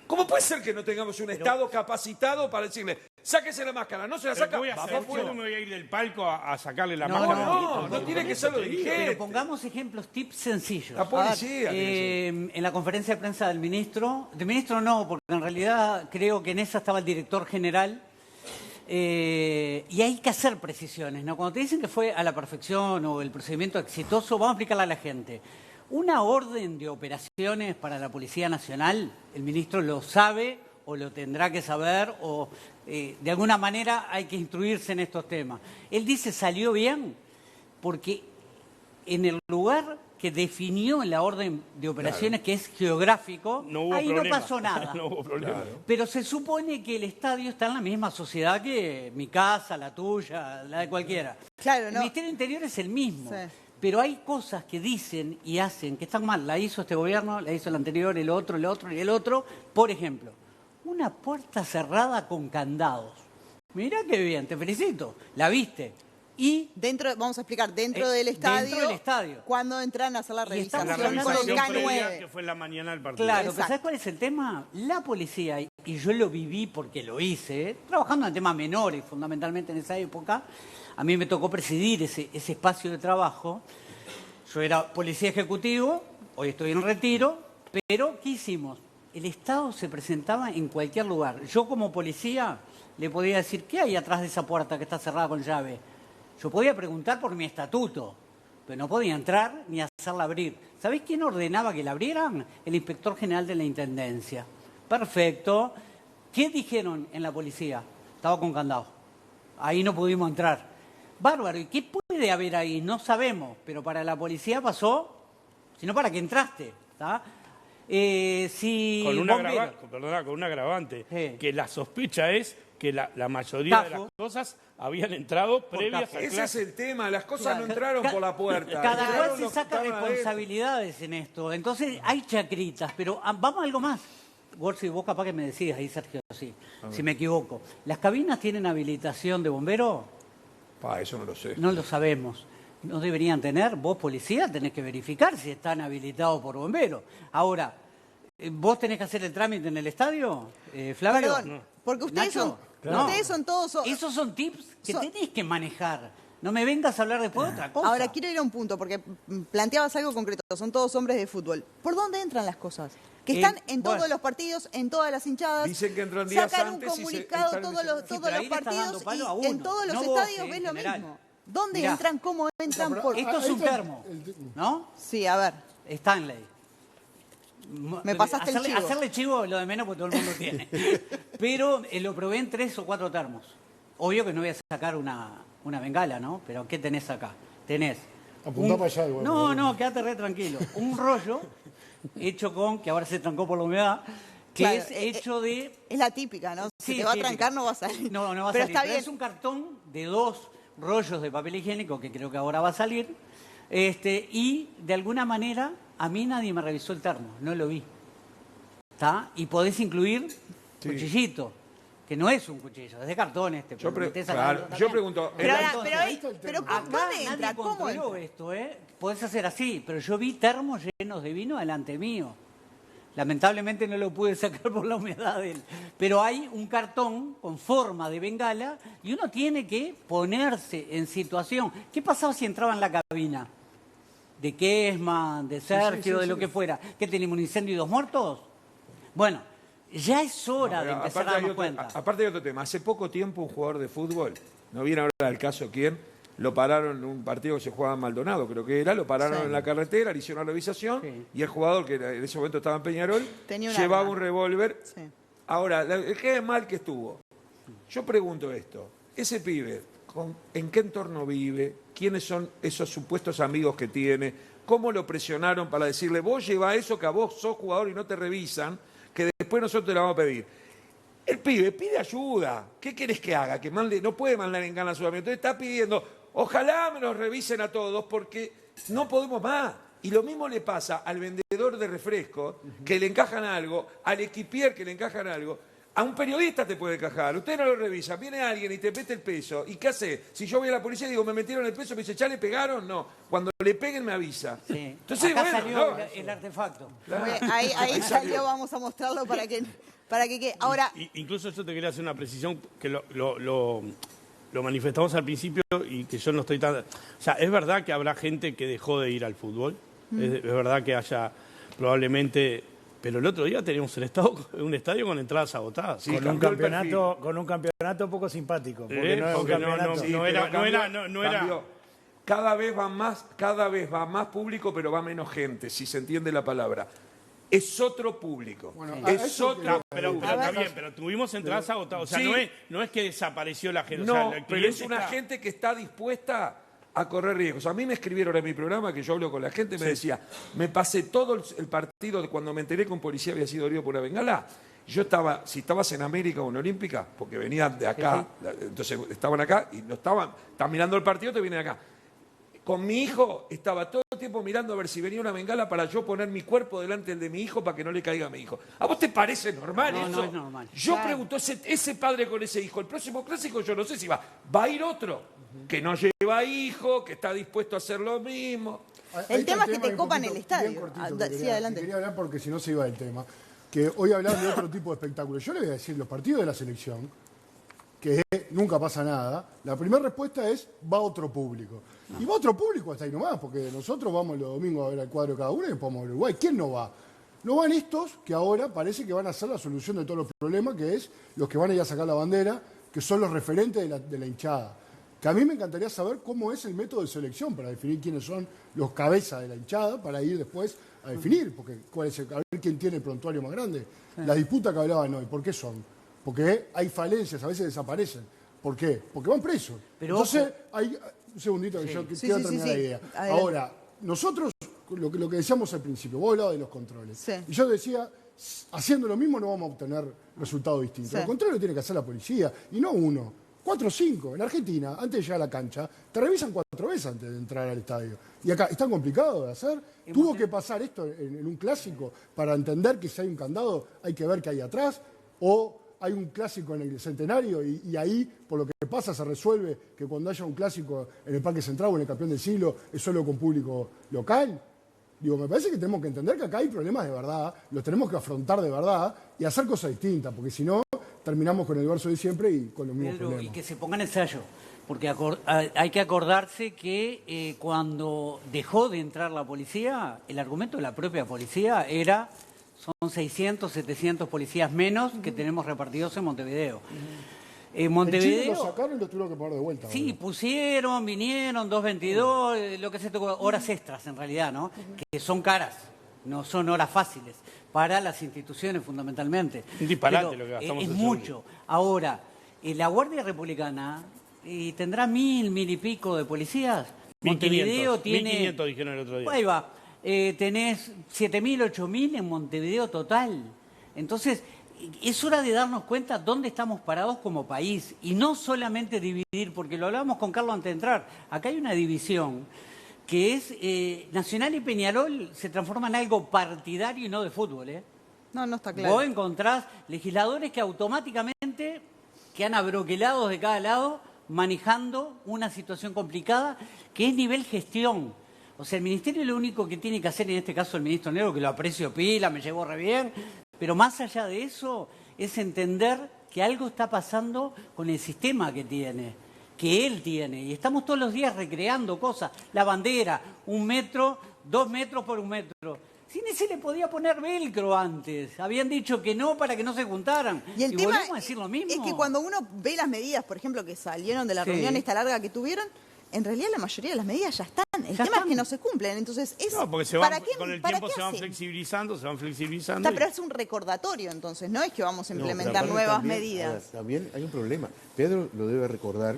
¿Cómo puede ser que no tengamos un Estado capacitado para decirle, sáquese la máscara? No se la saca, ¿Qué voy a va hacer? para afuera. Yo no me voy a ir del palco a sacarle la No, máscara. No tiene que ser lo dirigente. Pero pongamos ejemplos, tips sencillos. La policía. En la conferencia de prensa del ministro no, porque en realidad creo que en esa estaba el director general, y hay que hacer precisiones, ¿no? Cuando te dicen que fue a la perfección o el procedimiento exitoso, vamos a explicarle a la gente. Una orden de operaciones para la Policía Nacional, el ministro lo sabe o lo tendrá que saber o de alguna manera hay que instruirse en estos temas. Él dice salió bien porque en el lugar que definió en la orden de operaciones, que es geográfico, ahí no pasó nada. No hubo problema. Pero se supone que el estadio está en la misma sociedad que mi casa, la tuya, la de cualquiera. Claro, El ¿no? Ministerio del Interior es el mismo. Sí. Pero hay cosas que dicen y hacen que están mal. La hizo este gobierno, la hizo el anterior, el otro y el otro. Por ejemplo, una puerta cerrada con candados. Mirá qué bien, te felicito. La viste. Y vamos a explicar, dentro del estadio. Dentro del estadio. Cuando entran a hacer la revisación La con el revisión previa, K9. que fue en la mañana del partido. Claro, pero ¿sabes cuál es el tema? La policía, y yo lo viví porque lo hice, trabajando en temas menores, fundamentalmente en esa época, a mí me tocó presidir ese espacio de trabajo. Yo era policía ejecutivo, hoy estoy en retiro, pero ¿qué hicimos? El Estado se presentaba en cualquier lugar. Yo como policía le podía decir, ¿qué hay atrás de esa puerta que está cerrada con llave? Yo podía preguntar por mi estatuto, pero no podía entrar ni hacerla abrir. ¿Sabés quién ordenaba que la abrieran? El inspector general de la Intendencia. Perfecto. ¿Qué dijeron en la policía? Estaba con candado. Ahí no pudimos entrar. Bárbaro. ¿Y qué puede haber ahí? No sabemos. Pero para la policía pasó, sino para que entraste. ¿Está? Con un agravante. Que la sospecha es que la mayoría de las cosas habían entrado previas a Ese es el tema, las cosas no entraron por la puerta. Cada cual se saca responsabilidades en esto. Entonces hay chacritas, pero vamos a algo más. Gorsi, vos capaz que me decís ahí, Sergio, sí, si me equivoco. ¿Las cabinas tienen habilitación de bombero? Eso no lo sé. No lo sabemos. No deberían tener. Vos, policía, tenés que verificar si están habilitados por bomberos. Ahora, ¿vos tenés que hacer el trámite en el estadio, Flavio? Perdón, porque ustedes Nacho, ustedes son todos... Esos son tips que tenés que manejar. No me vengas a hablar después de otra cosa. Ahora, quiero ir a un punto, porque planteabas algo concreto. Son todos hombres de fútbol. ¿Por dónde entran las cosas? Que están en todos los partidos, en todas las hinchadas. Dicen que entran días sacan antes un comunicado todos los partidos y en todos los estadios ves lo mismo. ¿Dónde entran? ¿Cómo entran? Esto es un termo, ¿no? Sí, a ver. Stanley. Me pasaste el chivo. Hacerle chivo lo de menos porque todo el mundo tiene. Pero lo probé en 3 o 4 termos. Obvio que no voy a sacar una bengala, ¿no? Pero ¿qué tenés acá? Tenés... Apuntá para allá igual. No, quédate re tranquilo. Un rollo hecho con, que ahora se trancó por la humedad, que Claro, es hecho de... Es la típica, ¿no? Si te va a trancar no va a salir. No va a pero salir. Está Pero bien. es un cartón de 2 rollos de papel higiénico, que creo que ahora va a salir, y de alguna manera a mí nadie me revisó el termo, no lo vi. ¿está? Y podés incluir cuchillito, que no es un cuchillo, es de cartón este. Yo pregunto... Pero acá ¿dónde nadie entra? ¿Cómo controló entra? esto, ¿eh? Podés hacer así, pero yo vi termos llenos de vino delante mío. Lamentablemente no lo pude sacar por la humedad de él. Pero hay un cartón con forma de bengala y uno tiene que ponerse en situación. ¿Qué pasaba si entraba en la cabina? ¿De Kesman, de Sergio, de lo que fuera? ¿Qué tenemos, un incendio y 2 muertos? Bueno, ya es hora de empezar a darnos cuenta. Aparte de otro tema, hace poco tiempo un jugador de fútbol, no viene ahora el caso quién, lo pararon en un partido que se jugaba en Maldonado, creo que era, lo pararon en la carretera, le hicieron una revisación y el jugador, que en ese momento estaba en Peñarol, llevaba un revólver. Ahora, el que mal que estuvo. Yo pregunto esto, ese pibe, ¿en qué entorno vive? ¿Quiénes son esos supuestos amigos que tiene? ¿Cómo lo presionaron para decirle, vos lleva eso que a vos sos jugador y no te revisan, que después nosotros te la vamos a pedir? El pibe pide ayuda. ¿Qué querés que haga? Que mande, no puede mandar en gana Sudamérica. Entonces está pidiendo, ojalá me los revisen a todos porque no podemos más. Y lo mismo le pasa al vendedor de refrescos que le encajan algo, al equipier que le encajan algo. A un periodista te puede encajar, usted no lo revisa, viene alguien y te mete el peso. ¿Y qué hace? Si yo voy a la policía y digo, me metieron el peso, me dice, ¿ya le pegaron? No. Cuando le peguen me avisa. Sí. Entonces, acá bueno, salió el artefacto. Claro. Ahí salió, vamos a mostrarlo para que ahora... Incluso yo te quería hacer una precisión que lo manifestamos al principio y que yo no estoy tan... O sea, es verdad que habrá gente que dejó de ir al fútbol, es verdad que haya probablemente... Pero el otro día teníamos un estadio con entradas agotadas. Sí, con un campeonato poco simpático. Porque no era. Cada vez va más público, pero va menos gente, si se entiende la palabra. Es otro público. Bueno, es otro. Pero está bien, pero tuvimos entradas agotadas. O sea, no es que desapareció la gente. No, o sea, pero es una gente que está dispuesta a correr riesgos. A mí me escribieron en mi programa, que yo hablo con la gente, me decía, me pasé todo el partido de cuando me enteré que un policía había sido herido por una bengala. Yo estaba, si estabas en América o en Olímpica, porque venían de acá, entonces estaban acá y no estaban mirando el partido, te vienen acá. Con mi hijo estaba todo el tiempo mirando a ver si venía una bengala para yo poner mi cuerpo delante del de mi hijo para que no le caiga a mi hijo. ¿A vos te parece normal eso? No es normal. Yo pregunto, ese padre con ese hijo, el próximo clásico yo no sé si va a ir otro que no lleva hijo, que está dispuesto a hacer lo mismo. El tema es que te copan el estadio. Sí, adelante. Quería hablar porque si no se iba del tema. Que hoy hablaban de otro tipo de espectáculo. Yo le voy a decir, los partidos de la selección, que nunca pasa nada, la primera respuesta es, va otro público. Y va otro público hasta ahí nomás, porque nosotros vamos los domingos a ver el cuadro cada uno y después vamos a Uruguay. ¿Quién no va? No van estos que ahora parece que van a ser la solución de todos los problemas, que es los que van a ir a sacar la bandera, que son los referentes de la hinchada. Que a mí me encantaría saber cómo es el método de selección para definir quiénes son los cabezas de la hinchada, para ir después a definir, porque a ver quién tiene el prontuario más grande. La disputa que hablaban hoy, ¿por qué son? Porque hay falencias, a veces desaparecen. ¿Por qué? Porque van presos. Pero entonces, hay un segundito que yo quiero terminar la idea. Adelante. Ahora, nosotros, lo que decíamos al principio, vos hablabas de los controles. Sí. Y yo decía, haciendo lo mismo no vamos a obtener resultados distintos. Sí. Los controles lo tiene que hacer la policía, y no uno. 4 o 5. En Argentina, antes de llegar a la cancha, te revisan 4 veces antes de entrar al estadio. Y acá, ¿es tan complicado de hacer? ¿Tuvo que pasar esto en un clásico para entender que si hay un candado hay que ver qué hay atrás? ¿O hay un clásico en el Centenario y ahí, por lo que pasa, se resuelve que cuando haya un clásico en el Parque Central o en el Campeón del Siglo es solo con público local? Digo, me parece que tenemos que entender que acá hay problemas de verdad, los tenemos que afrontar de verdad y hacer cosas distintas, porque si no, terminamos con el verso de siempre y con los mismos problemas. Y que se pongan ensayo, porque hay que acordarse que cuando dejó de entrar la policía, el argumento de la propia policía era, son 600, 700 policías menos que tenemos repartidos en Montevideo. En Montevideo... En Chile lo sacaron y lo tuvieron que poner de vuelta. Sí, ¿verdad? Pusieron, vinieron, 2.22, lo que se tocó, horas extras en realidad, ¿no? Que son caras, no son horas fáciles, para las instituciones fundamentalmente. Un disparate pero, lo que gastamos. Es mucho. Ahora, la Guardia Republicana tendrá 1.000 y pico de policías. 1.500, Montevideo tiene... 1.500 dijeron el otro día. Ahí va. Tenés 7.000, 8.000 en Montevideo total. Entonces... es hora de darnos cuenta dónde estamos parados como país y no solamente dividir, porque lo hablábamos con Carlos antes de entrar. Acá hay una división que es Nacional y Peñarol se transforma en algo partidario y no de fútbol. No está claro. Vos encontrás legisladores que automáticamente quedan abroquelados de cada lado manejando una situación complicada que es nivel gestión. O sea, el ministerio lo único que tiene que hacer, en este caso el ministro Negro, que lo aprecio pila, me llevó re bien, pero más allá de eso es entender que algo está pasando con el sistema que tiene, que él tiene. Y estamos todos los días recreando cosas. La bandera, 1 metro, 2 metros por 1 metro. Si ni se le podía poner velcro antes. Habían dicho que no para que no se juntaran. Y el tema volvemos a decir lo mismo. es que cuando uno ve las medidas, por ejemplo, que salieron de la reunión esta larga que tuvieron, en realidad la mayoría de las medidas ya están. El tema es que no se cumplen. Entonces, No, porque con el tiempo se van flexibilizando, Está, pero es un recordatorio, entonces, no es que vamos a implementar nuevas medidas. También hay un problema. Pedro lo debe recordar.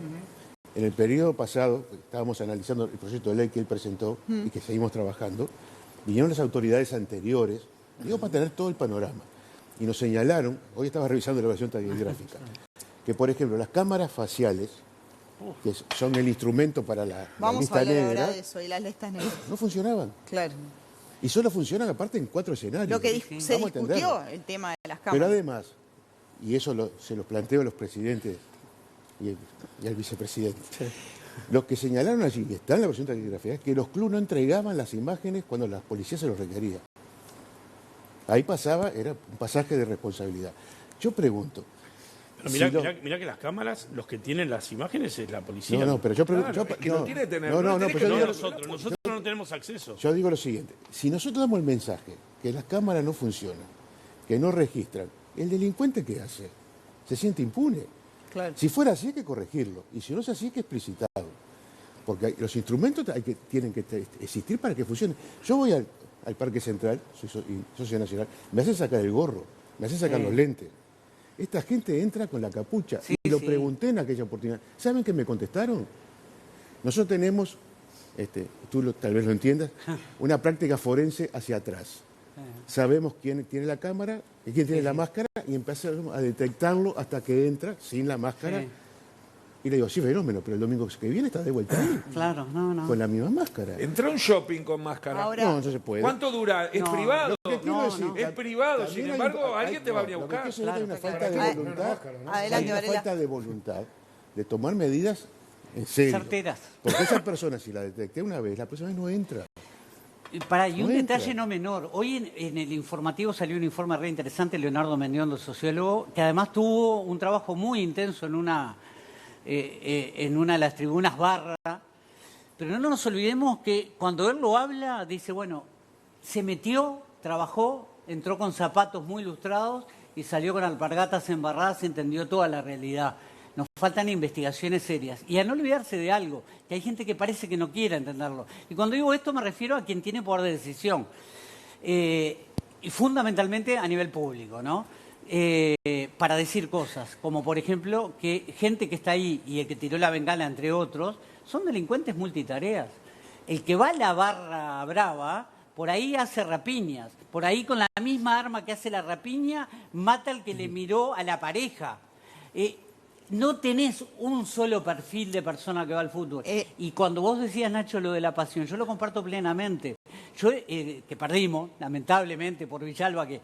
En el periodo pasado, estábamos analizando el proyecto de ley que él presentó y que seguimos trabajando, vinieron las autoridades anteriores, digo para tener todo el panorama, y nos señalaron, hoy estaba revisando la evaluación taquigráfica, que por ejemplo las cámaras faciales, que son el instrumento para la lista negra, de eso, y las listas negras. no funcionaban. Claro. Y solo funcionan aparte en 4 escenarios. Lo que se discutió, el tema de las cámaras. Pero además, y eso se los planteo a los presidentes y al vicepresidente, los que señalaron allí, y está en la versión taquigráfica, es que los clubes no entregaban las imágenes cuando la policía se los requería. Ahí pasaba, era un pasaje de responsabilidad. Yo pregunto... Pero mirá que las cámaras, los que tienen las imágenes es la policía. No, pero yo pregunto... Claro, es que no tiene que tener... nosotros no tenemos acceso. Yo digo lo siguiente, si nosotros damos el mensaje que las cámaras no funcionan, que no registran, ¿el delincuente qué hace? Se siente impune. Claro. Si fuera así hay que corregirlo, y si no es así hay que explicitarlo. Porque los instrumentos tienen que existir para que funcione. Yo voy al Parque Central, soy socio nacional, me hacen sacar el gorro, me hacen sacar los lentes. Esta gente entra con la capucha. Y lo pregunté en aquella oportunidad. ¿Saben qué me contestaron? Nosotros tenemos, tú tal vez lo entiendas, una práctica forense hacia atrás. Sabemos quién tiene la cámara y quién tiene la máscara y empezamos a detectarlo hasta que entra sin la máscara. Y le digo, sí, fenómeno, pero el domingo que viene está de vuelta ahí. Claro, no. Con la misma máscara. Entré a un shopping con máscara. No, no se puede. ¿Cuánto dura? ¿Es privado? No. Es privado, sin embargo, alguien te va a venir a buscar. Hay una falta de voluntad. Hay una falta de voluntad de tomar medidas en serio. Certeras. Porque esa persona, si la detecté una vez, la próxima vez no entra. Y un detalle no menor. Hoy en el informativo salió un informe re interesante, Leonardo Mendiondo, sociólogo, que además tuvo un trabajo muy intenso en una de las tribunas barra. Pero no nos olvidemos que cuando él lo habla, dice, bueno, se metió, trabajó, entró con zapatos muy ilustrados y salió con alpargatas embarradas, entendió toda la realidad. Nos faltan investigaciones serias. Y a no olvidarse de algo, que hay gente que parece que no quiera entenderlo. Y cuando digo esto me refiero a quien tiene poder de decisión. Y fundamentalmente a nivel público, ¿no? Para decir cosas, como por ejemplo que gente que está ahí y el que tiró la bengala, entre otros, son delincuentes multitareas. El que va a la barra brava, por ahí hace rapiñas, por ahí con la misma arma que hace la rapiña, mata al que le miró a la pareja. No tenés un solo perfil de persona que va al fútbol. Y cuando vos decías, Nacho, lo de la pasión, yo lo comparto plenamente. Yo, que perdimos, lamentablemente, por Villalba, que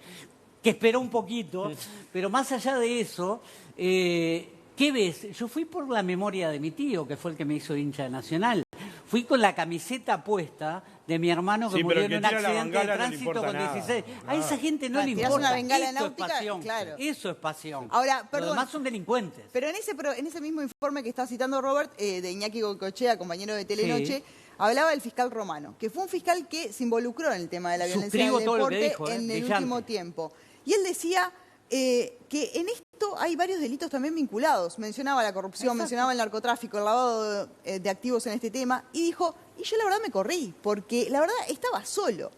esperó un poquito, pero más allá de eso, ¿qué ves? Yo fui por la memoria de mi tío, que fue el que me hizo hincha de Nacional. Fui con la camiseta puesta de mi hermano que murió en un accidente de tránsito con 16. A esa gente no le importa. Una bengala Eso náutica, es pasión. claro. Eso es pasión. Ahora, perdón. Los demás son delincuentes. Pero en ese mismo informe que está citando Robert, de Iñaki Goicoechea, compañero de Telenoche, hablaba del fiscal Romano, que fue un fiscal que se involucró en el tema de la violencia en el deporte en el último tiempo. Y él decía que en esto hay varios delitos también vinculados. Mencionaba la corrupción, mencionaba el narcotráfico, el lavado de activos en este tema, y dijo, y yo la verdad me corrí, porque la verdad estaba solo.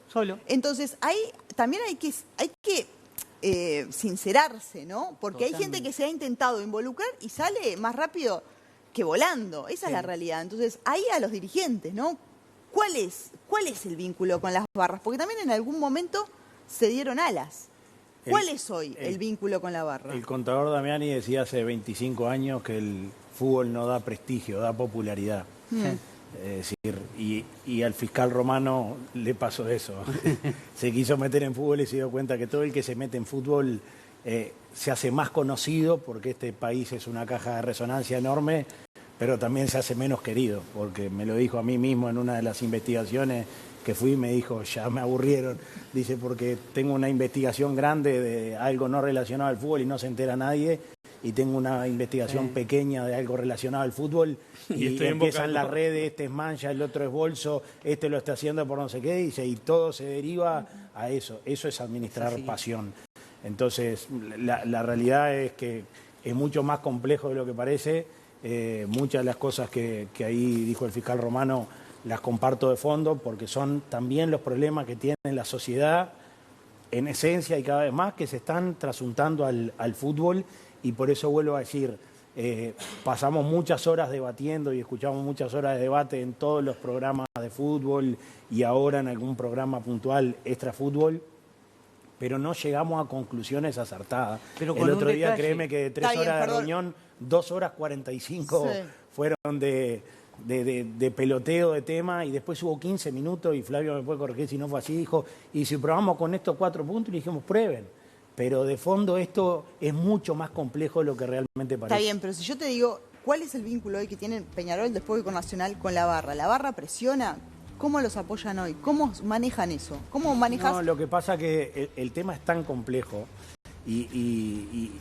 Entonces, ahí también hay que sincerarse, ¿no? Porque hay gente que se ha intentado involucrar y sale más rápido que volando. Esa es la realidad. Entonces, ahí a los dirigentes, ¿no? ¿Cuál es el vínculo con las barras? Porque también en algún momento se dieron alas. ¿Cuál es hoy el vínculo con la barra? El contador Damiani decía hace 25 años que el fútbol no da prestigio, da popularidad. Es decir, y al fiscal Romano le pasó eso. Se quiso meter en fútbol y se dio cuenta que todo el que se mete en fútbol se hace más conocido, porque este país es una caja de resonancia enorme, pero también se hace menos querido, porque me lo dijo a mí mismo en una de las investigaciones que fui, me dijo, ya me aburrieron, dice, porque tengo una investigación grande de algo no relacionado al fútbol y no se entera nadie, y tengo una investigación pequeña de algo relacionado al fútbol y empiezan las redes, este es mancha, el otro es bolso, este lo está haciendo por no sé qué, dice, y todo se deriva a eso. Eso es administrar pasión. Entonces, la realidad es que es mucho más complejo de lo que parece. Muchas de las cosas que ahí dijo el fiscal Romano las comparto de fondo, porque son también los problemas que tiene la sociedad en esencia y cada vez más, que se están trasuntando al fútbol. Y por eso vuelvo a decir, pasamos muchas horas debatiendo y escuchamos muchas horas de debate en todos los programas de fútbol y ahora en algún programa puntual extra fútbol, pero no llegamos a conclusiones acertadas. Pero el otro día, créeme que de 3 horas de reunión, 2 horas 45 fueron de peloteo de tema, y después hubo 15 minutos, y Flavio me puede corregir si no fue así, dijo, y si probamos con estos 4 puntos, y dijimos, prueben. Pero de fondo esto es mucho más complejo de lo que realmente parece. Está bien, pero si yo te digo, ¿cuál es el vínculo hoy que tiene Peñarol después de con Nacional con la barra? ¿La barra presiona? ¿Cómo los apoyan hoy? ¿Cómo manejan eso? ¿Cómo manejas? No, lo que pasa es que el tema es tan complejo y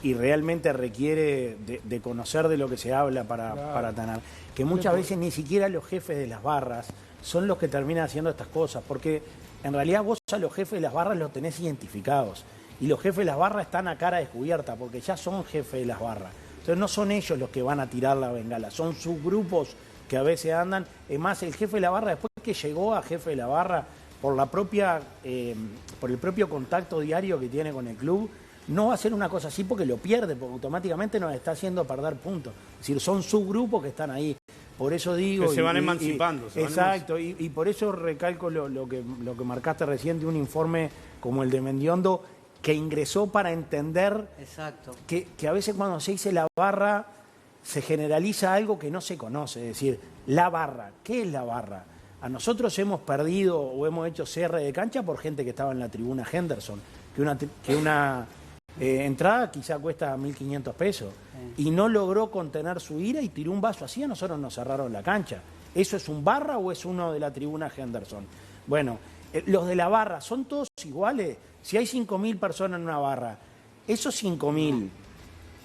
realmente requiere de conocer de lo que se habla para tener, que muchas veces ni siquiera los jefes de las barras son los que terminan haciendo estas cosas, porque en realidad vos a los jefes de las barras los tenés identificados. Y los jefes de las barras están a cara descubierta, porque ya son jefes de las barras. Entonces no son ellos los que van a tirar la bengala, son subgrupos que a veces andan. Es más, el jefe de la barra, después que llegó a jefe de la barra, por el propio contacto diario que tiene con el club, no va a hacer una cosa así porque lo pierde, porque automáticamente nos está haciendo perder puntos. Es decir, son subgrupos que están ahí. Por eso digo... Que se van emancipando. Exacto, y por eso recalco lo que marcaste recién de un informe como el de Mendiondo, que ingresó para entender que a veces cuando se dice la barra se generaliza algo que no se conoce. Es decir, la barra, ¿qué es la barra? A nosotros hemos perdido o hemos hecho cierre de cancha por gente que estaba en la tribuna Henderson, que una entrada quizá cuesta 1.500 pesos, y no logró contener su ira y tiró un vaso así, a nosotros nos cerraron la cancha. ¿Eso es un barra o es uno de la tribuna Henderson? Bueno, los de la barra, ¿son todos iguales? Si hay 5.000 personas en una barra, ¿esos 5.000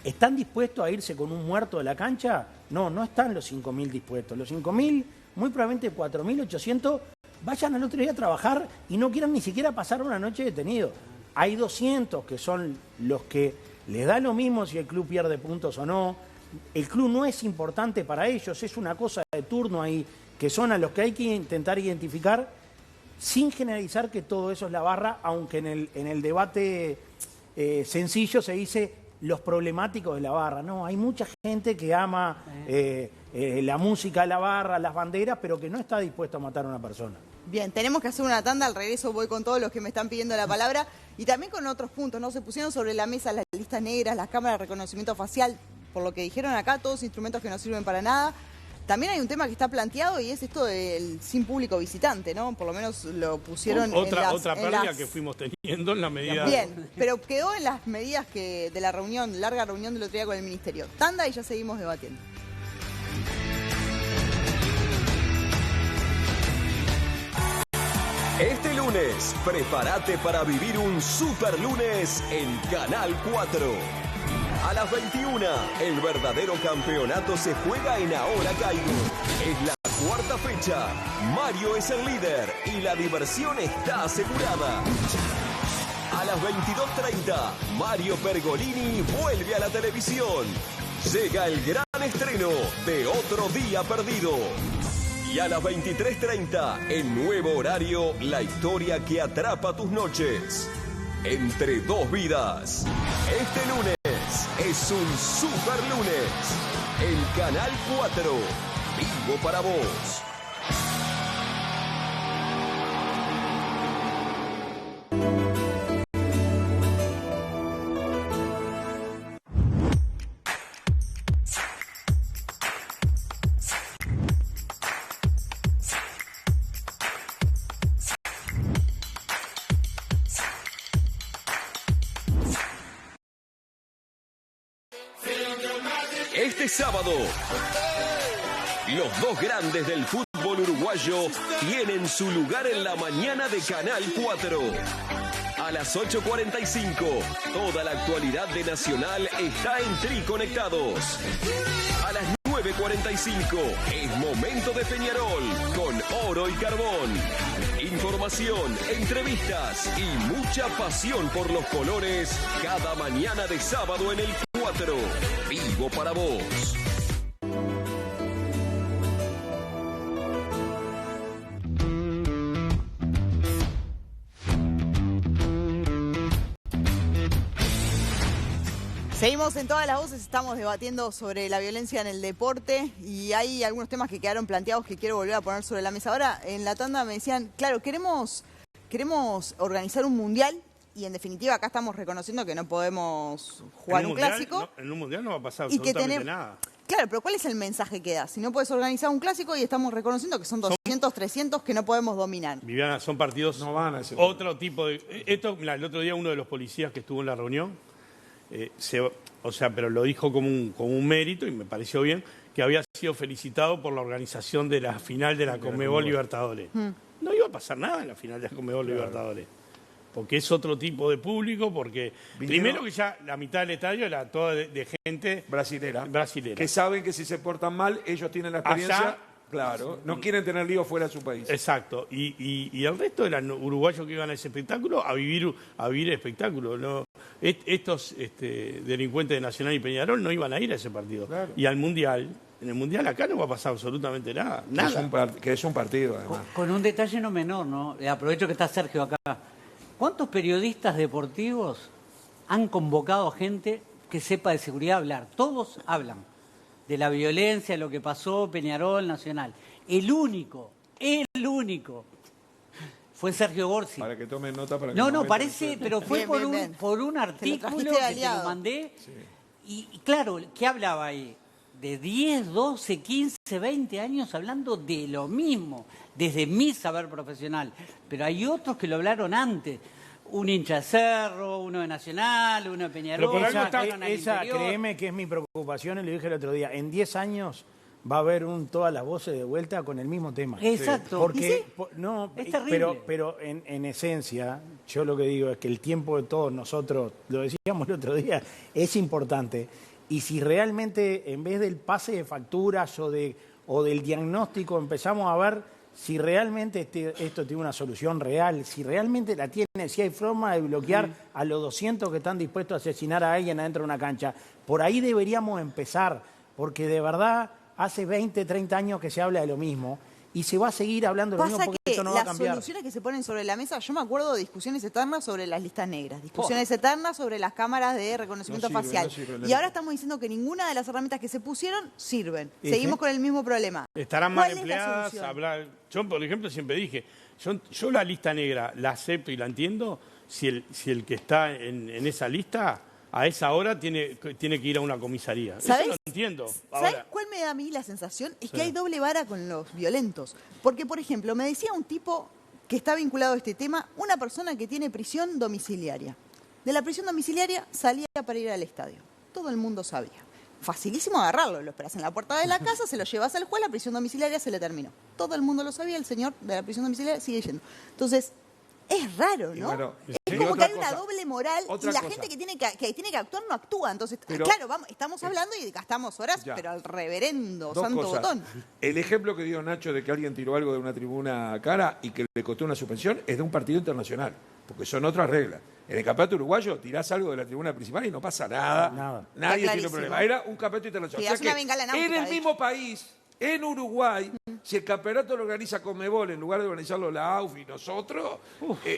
están dispuestos a irse con un muerto de la cancha? No, no están los 5.000 dispuestos. Los 5.000, muy probablemente 4.800, vayan al otro día a trabajar y no quieran ni siquiera pasar una noche detenido. Hay 200 que son los que les da lo mismo si el club pierde puntos o no. El club no es importante para ellos, es una cosa de turno ahí, que son a los que hay que intentar identificar, sin generalizar que todo eso es la barra, aunque en el debate sencillo se dice los problemáticos de la barra. No, hay mucha gente que ama la música de la barra, las banderas, pero que no está dispuesto a matar a una persona. Bien, tenemos que hacer una tanda, al regreso voy con todos los que me están pidiendo la palabra y también con otros puntos, ¿no? Se pusieron sobre la mesa las listas negras, las cámaras de reconocimiento facial, por lo que dijeron acá, todos instrumentos que no sirven para nada. También hay un tema que está planteado y es esto del sin público visitante, ¿no? Por lo menos lo pusieron otra pérdida que fuimos teniendo en la medida... Bien, pero quedó en las medidas de la reunión, larga reunión del otro día con el Ministerio. Tanda y ya seguimos debatiendo. Este lunes, prepárate para vivir un super lunes en Canal 4. A las 21, el verdadero campeonato se juega en Ahora Caigo. Es la cuarta fecha. Mario es el líder y la diversión está asegurada. A las 22:30, Mario Pergolini vuelve a la televisión. Llega el gran estreno de Otro Día Perdido. Y a las 23:30, el nuevo horario, la historia que atrapa tus noches. Entre dos vidas. Este lunes es un super lunes. El Canal 4, vivo para vos. este sábado. Los dos grandes del fútbol uruguayo tienen su lugar en la mañana de Canal 4. A las 8:45, toda la actualidad de Nacional está en Tri Conectados. A las 9:45, es momento de Peñarol con Oro y Carbón. Información, entrevistas y mucha pasión por los colores cada mañana de sábado en el 4. Vivo para vos. Seguimos en todas las voces, estamos debatiendo sobre la violencia en el deporte y hay algunos temas que quedaron planteados que quiero volver a poner sobre la mesa. Ahora, en la tanda me decían, claro, queremos organizar un mundial y en definitiva acá estamos reconociendo que no podemos jugar un clásico. En un mundial no va a pasar y que absolutamente nada. Claro, pero ¿cuál es el mensaje que da? Si no puedes organizar un clásico y estamos reconociendo que son 200, 300 que no podemos dominar. Viviana, son partidos no van a ser otro tipo de... Esto, mirá, el otro día uno de los policías que estuvo en la reunión, pero lo dijo como un mérito y me pareció bien, que había sido felicitado por la organización de la final de la Conmebol Libertadores. No iba a pasar nada en la final de la Conmebol Libertadores. Porque es otro tipo de público, porque primero que ya la mitad del estadio era toda de gente brasilera. Que saben que si se portan mal, ellos tienen la experiencia. Allá, claro, no quieren tener lío fuera de su país. Exacto. Y el resto eran uruguayos que iban a ese espectáculo a vivir el espectáculo. ¿No? Estos delincuentes de Nacional y Peñarol no iban a ir a ese partido. Claro. Y al Mundial, en el Mundial acá no va a pasar absolutamente nada. Que es un partido, además. Con un detalle no menor, ¿no? Aprovecho que está Sergio acá. ¿Cuántos periodistas deportivos han convocado a gente que sepa de seguridad hablar? Todos hablan de la violencia, de lo que pasó, Peñarol, Nacional. El único fue Sergio Gorsi. Para que tomen nota. Para que no, parece, pero fue por un artículo que te lo mandé. Sí. Y claro, ¿qué hablaba ahí? De 10, 12, 15, 20 años hablando de lo mismo, desde mi saber profesional. Pero hay otros que lo hablaron antes. Un hincha de Cerro, uno de Nacional, uno de Peñarol. Pero esa créeme que es mi preocupación, y lo dije el otro día. En 10 años va a haber todas las voces de vuelta con el mismo tema. Exacto. Porque, ¿sí? No, es terrible. Pero en esencia, yo lo que digo es que el tiempo de todos nosotros, lo decíamos el otro día, es importante. Y si realmente, en vez del pase de facturas o del diagnóstico, empezamos a ver si realmente esto tiene una solución real, si realmente la tiene, si hay forma de bloquear a los 200 que están dispuestos a asesinar a alguien adentro de una cancha. Por ahí deberíamos empezar, porque de verdad hace 20, 30 años que se habla de lo mismo. Y se va a seguir hablando de lo mismo porque esto no va a cambiar. Las soluciones que se ponen sobre la mesa, yo me acuerdo de discusiones eternas sobre las listas negras, discusiones eternas sobre las cámaras de reconocimiento facial. Y ahora estamos diciendo que ninguna de las herramientas que se pusieron sirven. Seguimos con el mismo problema. Estarán mal empleadas. Yo, por ejemplo, siempre dije, yo la lista negra la acepto y la entiendo si el que está en esa lista a esa hora tiene que ir a una comisaría. ¿Sabes? Eso lo entiendo. ¿Sabes cuál me da a mí la sensación? Es que hay doble vara con los violentos. Porque, por ejemplo, me decía un tipo que está vinculado a este tema, una persona que tiene prisión domiciliaria. De la prisión domiciliaria salía para ir al estadio. Todo el mundo sabía. Facilísimo agarrarlo, lo esperas en la puerta de la casa, se lo llevas al juez, la prisión domiciliaria se le terminó. Todo el mundo lo sabía, el señor de la prisión domiciliaria sigue yendo. Entonces, es raro, ¿no? Bueno, es como que hay una doble moral y la gente que tiene que actuar no actúa. Entonces, claro, estamos hablando y gastamos horas, pero al reverendo santo botón. El ejemplo que dio Nacho de que alguien tiró algo de una tribuna cara y que le costó una suspensión es de un partido internacional, porque son otras reglas. En el campeonato uruguayo tirás algo de la tribuna principal y no pasa nada. Nadie tiene problema. Era un campeonato internacional. O sea que en el mismo país, en Uruguay, si el campeonato lo organiza Conmebol en lugar de organizarlo la AUF y nosotros,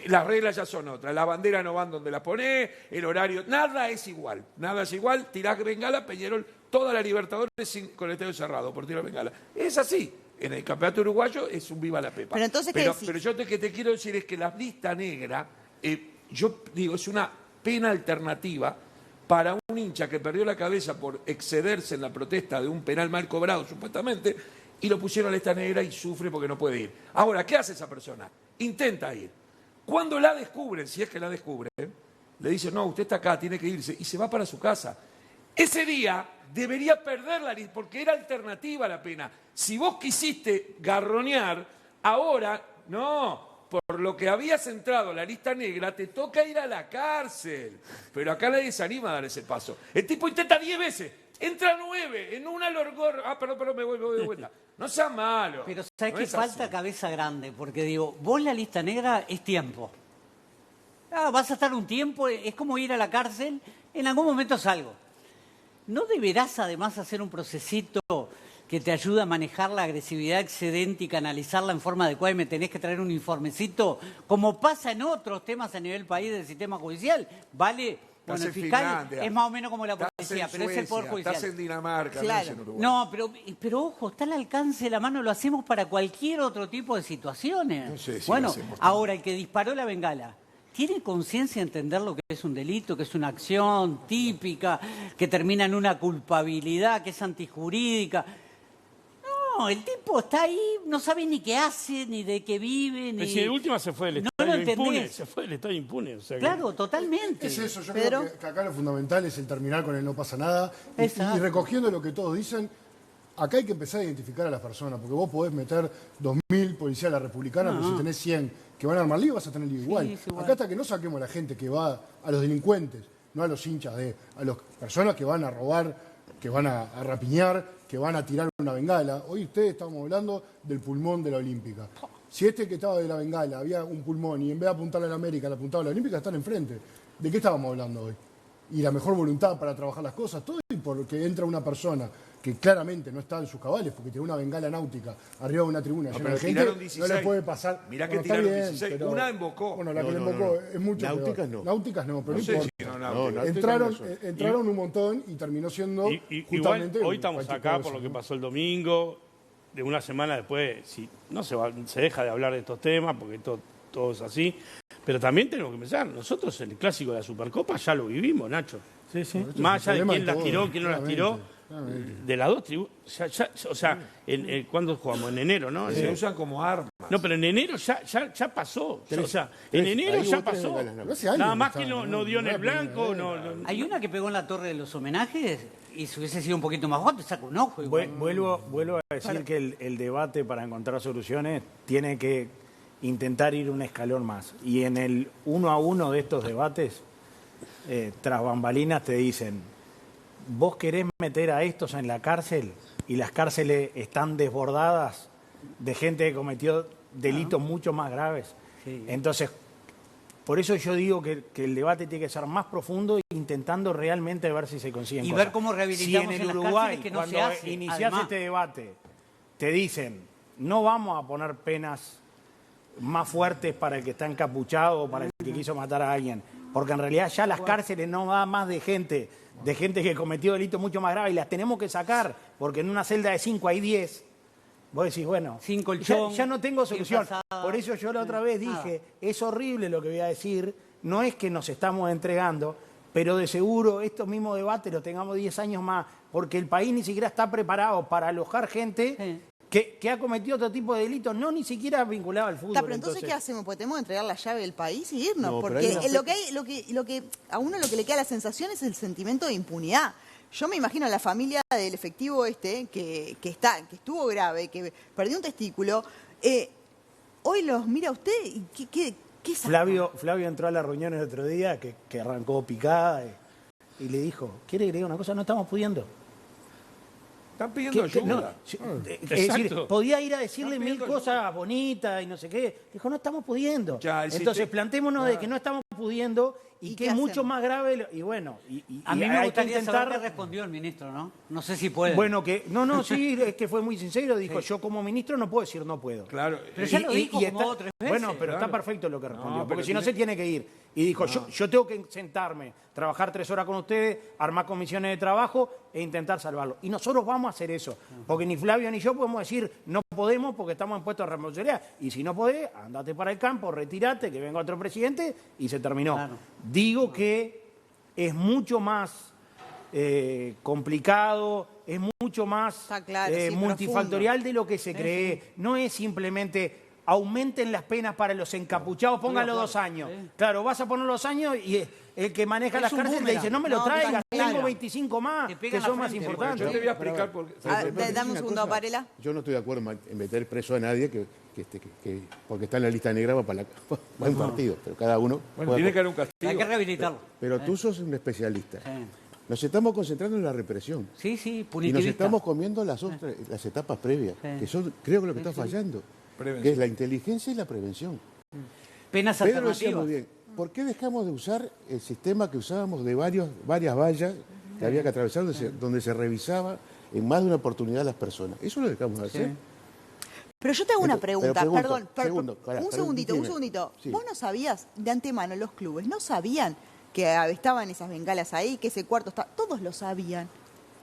las reglas ya son otras. Las banderas no van donde las ponés, el horario, nada es igual. Nada es igual. Tirás bengala, Peñarol, toda la Libertadores con el estadio cerrado por tirar bengala. Es así. En el campeonato uruguayo es un viva la pepa. Pero entonces, pero yo que te quiero decir es que la lista negra, yo digo, es una pena alternativa para un hincha que perdió la cabeza por excederse en la protesta de un penal mal cobrado, supuestamente, y lo pusieron a la lista negra y sufre porque no puede ir. Ahora, ¿qué hace esa persona? Intenta ir. Cuando la descubren, si es que la descubren, le dicen, no, usted está acá, tiene que irse, y se va para su casa. Ese día debería perder la lista, porque era alternativa la pena. Si vos quisiste garronear, ahora, no, por lo que habías entrado la lista negra, te toca ir a la cárcel. Pero acá nadie se anima a dar ese paso. El tipo intenta 10 veces, entra 9, en una lorgor. Perdón, me voy de vuelta. No sea malo. Pero ¿sabés no qué es falta? así. Cabeza grande, porque digo, vos la lista negra es tiempo. Vas a estar un tiempo, es como ir a la cárcel, en algún momento salgo. ¿No deberás además hacer un procesito que te ayude a manejar la agresividad excedente y canalizarla en forma adecuada y me tenés que traer un informecito, como pasa en otros temas a nivel país del sistema judicial? ¿Vale? Bueno, el fiscal Finlandia, es más o menos como la policía, estás en pero es el Poder Suecia, Judicial. estás en Dinamarca, Claro. no es en Uruguay. No, pero ojo, está al alcance de la mano, lo hacemos para cualquier otro tipo de situaciones. No sé si bueno, lo hacemos ahora el que disparó la bengala, ¿tiene conciencia de entender lo que es un delito, que es una acción típica, que termina en una culpabilidad, que es antijurídica? No, el tipo está ahí, no sabe ni qué hace, ni de qué vive, ni... Pero si de última se fue del No estadio lo entendés. impune, se fue del estadio impune. O sea que- Claro, totalmente. Es eso, yo Pero- creo que acá lo fundamental es el terminar con el no pasa nada. Y Exacto. recogiendo lo que todos dicen, acá hay que empezar a identificar a las personas, porque vos podés meter 2.000 policías a la republicana, pero si tenés 100 que van a armar lío, vas a tener lío igual. es igual. Acá hasta que no saquemos a la gente que va a los delincuentes, no a los hinchas, a las personas que van a robar, que van a rapiñar, que van a tirar una bengala. Hoy ustedes estamos hablando del pulmón de la Olímpica. Si este que estaba de la bengala había un pulmón y en vez de apuntarle a la América, le apuntaba a la Olímpica, están enfrente. ¿De qué estábamos hablando hoy? Y la mejor voluntad para trabajar las cosas, todo y porque entra una persona que claramente no está en sus cabales, porque tiene una bengala náutica arriba de una tribuna llena pero de gente, tiraron no 16. le puede pasar. Mirá que Bueno, está tiraron bien, 16. pero- Una embocó. Bueno, la que No, le no, embocó no. es mucho Náuticas peor. no. Náuticas no, pero No no sé importa. si no, No, náuticas Entraron, no son. entraron un montón y terminó siendo Igual, justamente hoy estamos cualquier acá cosa, por lo que ¿no? pasó el domingo, de una semana después, si no se deja de hablar de estos temas, porque todo es así, pero también tenemos que pensar, nosotros el clásico de la Supercopa ya lo vivimos, Nacho. Sí, sí. Más allá de problema quién de las todos, tiró, quién no las tiró, claramente. de las dos tribus, o sea, ¿cuándo jugamos? En enero, ¿no? Se usan como armas. No, pero en enero ya pasó. O sea, en enero ahí ya hubo tres pasó. bengalas, ¿no? Pero hace años Nada que más está, que no ¿no? dio en No el era la primera blanco. vez. No. Hay una que pegó en la Torre de los Homenajes y si hubiese sido un poquito más bajo, te saca un ojo. igual. Vuelvo a decir que el debate para encontrar soluciones tiene que intentar ir un escalón más. Y en el 1 a 1 de estos debates, tras bambalinas te dicen, vos querés meter a estos en la cárcel y las cárceles están desbordadas de gente que cometió delitos mucho más graves. Sí. Entonces, por eso yo digo que el debate tiene que ser más profundo e intentando realmente ver si se consiguen Y cosas. ver cómo rehabilitamos si en en el las Uruguay, cárceles que no se cuando hace, iniciás además. este debate, te dicen, no vamos a poner penas más fuertes para el que está encapuchado o para el que quiso matar a alguien, porque en realidad ya las cárceles no va más de gente que cometió delitos mucho más graves y las tenemos que sacar, porque en una celda de 5 hay 10. Vos decís, bueno, Sin colchón, ya no tengo sin solución. frazada. Por eso yo la otra vez dije, es horrible lo que voy a decir, no es que nos estamos entregando, pero de seguro estos mismos debates los tengamos 10 años más, porque el país ni siquiera está preparado para alojar gente que ha cometido otro tipo de delitos, no ni siquiera vinculado al fútbol. Está, pero entonces, ¿qué hacemos? Pues tenemos que entregar la llave del país y irnos. No, pero porque hay una- lo que a uno lo que le queda la sensación es el sentimiento de impunidad. Yo me imagino a la familia del efectivo que estuvo grave, que perdió un testículo. Hoy los mira usted y ¿qué saca? Flavio entró a la reunión el otro día, que arrancó picada, y le dijo, ¿quiere que le diga una cosa? No estamos pudiendo. Están pidiendo ayuda. Es decir, Exacto. podía ir a decirle Están 1000 pidiendo cosas bonitas y no sé qué. Dijo, no estamos pudiendo. Ya, el Entonces, sistema- plantémonos de que no estamos pudiendo y ¿Y que qué es mucho hacemos? más grave. Y bueno, A mí y me hay gustaría que intentar... saber qué respondió el ministro, ¿no? No sé si puede. Bueno, sí, es que fue muy sincero. Dijo, yo como ministro no puedo decir no puedo. Claro. Pero ya lo dijo como 2 o 3 veces. Bueno, pero está Claro. perfecto lo que respondió, No, porque pero si no tiene- se tiene que ir. Y dijo, yo tengo que sentarme, trabajar 3 horas con ustedes, armar comisiones de trabajo e intentar salvarlo. Y nosotros vamos a hacer eso, porque ni Flavio ni yo podemos decir, no podemos porque estamos en puestos de responsabilidad. Y si no podés, andate para el campo, retirate, que venga otro presidente y se terminó. Claro. Digo que es mucho más complicado, es mucho más Está claro, sí, multifactorial de lo que se cree. No es simplemente aumenten las penas para los encapuchados, póngalo 2 años. Claro, vas a poner 2 años y el que maneja las cárceles le dice, no me lo traigas, tengo 25 más, que son más importantes. Yo te voy a explicar por qué. Dame un segundo, Varela. Yo no estoy de acuerdo en meter preso a nadie porque está en la lista negra para un partido, pero cada uno... Bueno, tiene que haber un castigo. Hay que rehabilitarlo. Pero tú sos un especialista. Nos estamos concentrando en la represión. Sí, y nos estamos comiendo las etapas previas, que son, creo que lo que está fallando, que es la inteligencia y la prevención. Penas Pedro alternativas. decía muy bien, ¿por qué dejamos de usar el sistema que usábamos de varias vallas que había que atravesar, donde se revisaba en más de una oportunidad a las personas? Eso lo dejamos de hacer. Pero yo te hago una pregunta, perdón, un segundito. Sí. ¿Vos no sabías de antemano, los clubes, no sabían que estaban esas bengalas ahí, que ese cuarto estaba? Todos lo sabían.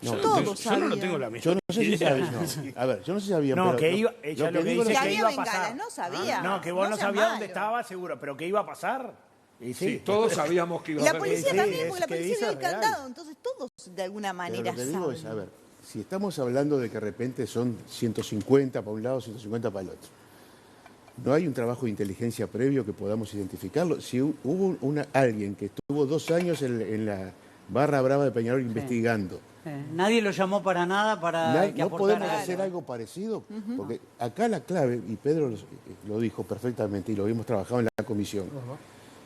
Todos sabían. Yo no lo tengo la Yo menor no sé si sabían. A ver, yo no sé si sabían. No, pero que iba, ella lo que dice que es que había iba a bengalas, pasar. no sabía. No, que vos no seas sabías malo. dónde estaba, seguro, pero que iba a pasar. Y Sí, todos sabíamos que iba a La haber. policía Sí, también, es porque la que policía dice dio el real. candado, entonces todos de alguna Pero manera lo que digo saben. es, a ver, si estamos hablando de que de repente son 150 para un lado, 150 para el otro, ¿no hay un trabajo de inteligencia previo que podamos identificarlo? Si hubo alguien que estuvo 2 años en la barra brava de Peñarol investigando, Nadie lo llamó para nada para que ¿no aportara podemos hacer algo parecido? Porque acá la clave, y Pedro lo dijo perfectamente y lo hemos trabajado en la comisión,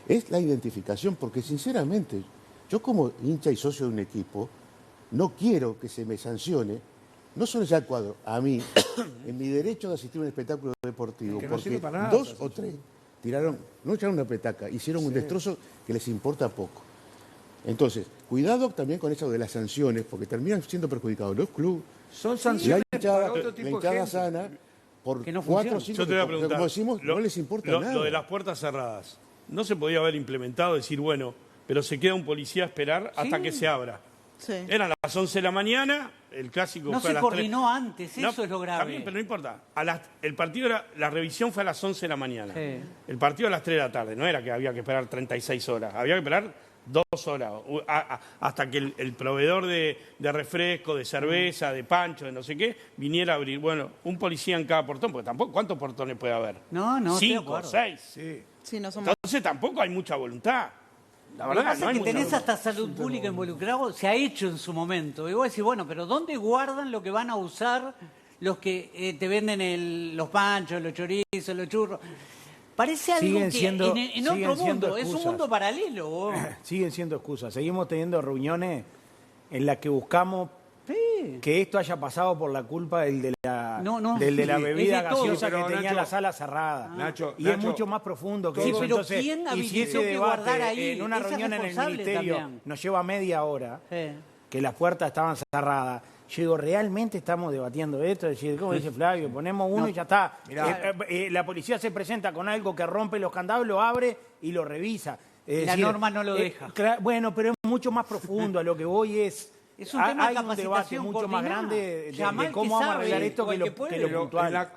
es la identificación, porque sinceramente, yo como hincha y socio de un equipo, no quiero que se me sancione, no solo ya el cuadro, a mí, en mi derecho de asistir a un espectáculo deportivo, que no sirve porque para nada, 2 o 3 no echaron una petaca, hicieron un destrozo que les importa poco. Entonces, cuidado también con eso de las sanciones, porque terminan siendo perjudicados los clubes. Son sanciones y la para otro tipo de gente. sana, por Que no 4 o funciona. 5, Yo te voy a preguntar, como decimos, no les importa nada. Lo de las puertas cerradas, ¿no se podía haber implementado, decir, bueno, pero se queda un policía a esperar hasta que se abra? Sí. Eran las 11 de la mañana, el clásico No fue a se las coordinó 3. antes, eso es lo grave. También, pero no importa. El partido la revisión fue a las 11 de la mañana. Sí. El partido a las 3 de la tarde. No era que había que esperar 36 horas. Había que esperar 2 horas. Hasta que el proveedor de refresco, de cerveza, de pancho, de no sé qué, viniera a abrir. Bueno, un policía en cada portón, porque tampoco, ¿cuántos portones puede haber? No, estoy de 5, acuerdo. 6. Sí, no somos... Entonces tampoco hay mucha voluntad. La Lo que verdad, pasa no hay es que mucha tenés voluntad. hasta salud pública involucrado, se ha hecho en su momento. Y vos decís, bueno, pero ¿dónde guardan lo que van a usar los que te venden los panchos, los chorizos, los churros? Parece algo Siguen que siendo- en siguen otro siendo mundo, es un excusas. mundo paralelo. vos. Siguen siendo excusas. Seguimos teniendo reuniones en las que buscamos que esto haya pasado por la culpa del de la, No, del de la sí, bebida es de todo. gaseosa Pero, que tenía Nacho, la sala cerrada. Nacho, y es Nacho, mucho más profundo que Sí, eso. pero Entonces, ¿quién y si habilitó ese que debate guardar ahí? en una Ese es reunión en el responsable ministerio también. nos lleva media hora, Sí. que las puertas estaban cerradas. Yo digo, ¿realmente estamos debatiendo esto? Es decir, ¿cómo dice Flavio? Ponemos uno y ya está. La policía se presenta con algo que rompe los candados, lo abre y lo revisa. Es La decir, norma no lo deja. Bueno, pero es mucho más profundo. A lo que voy es Es un tema de hay un debate capacitación mucho más coordinada. grande Llamá de al cómo que vamos a sabe, arreglar esto o que al lo, que puede. que lo Pero puntual.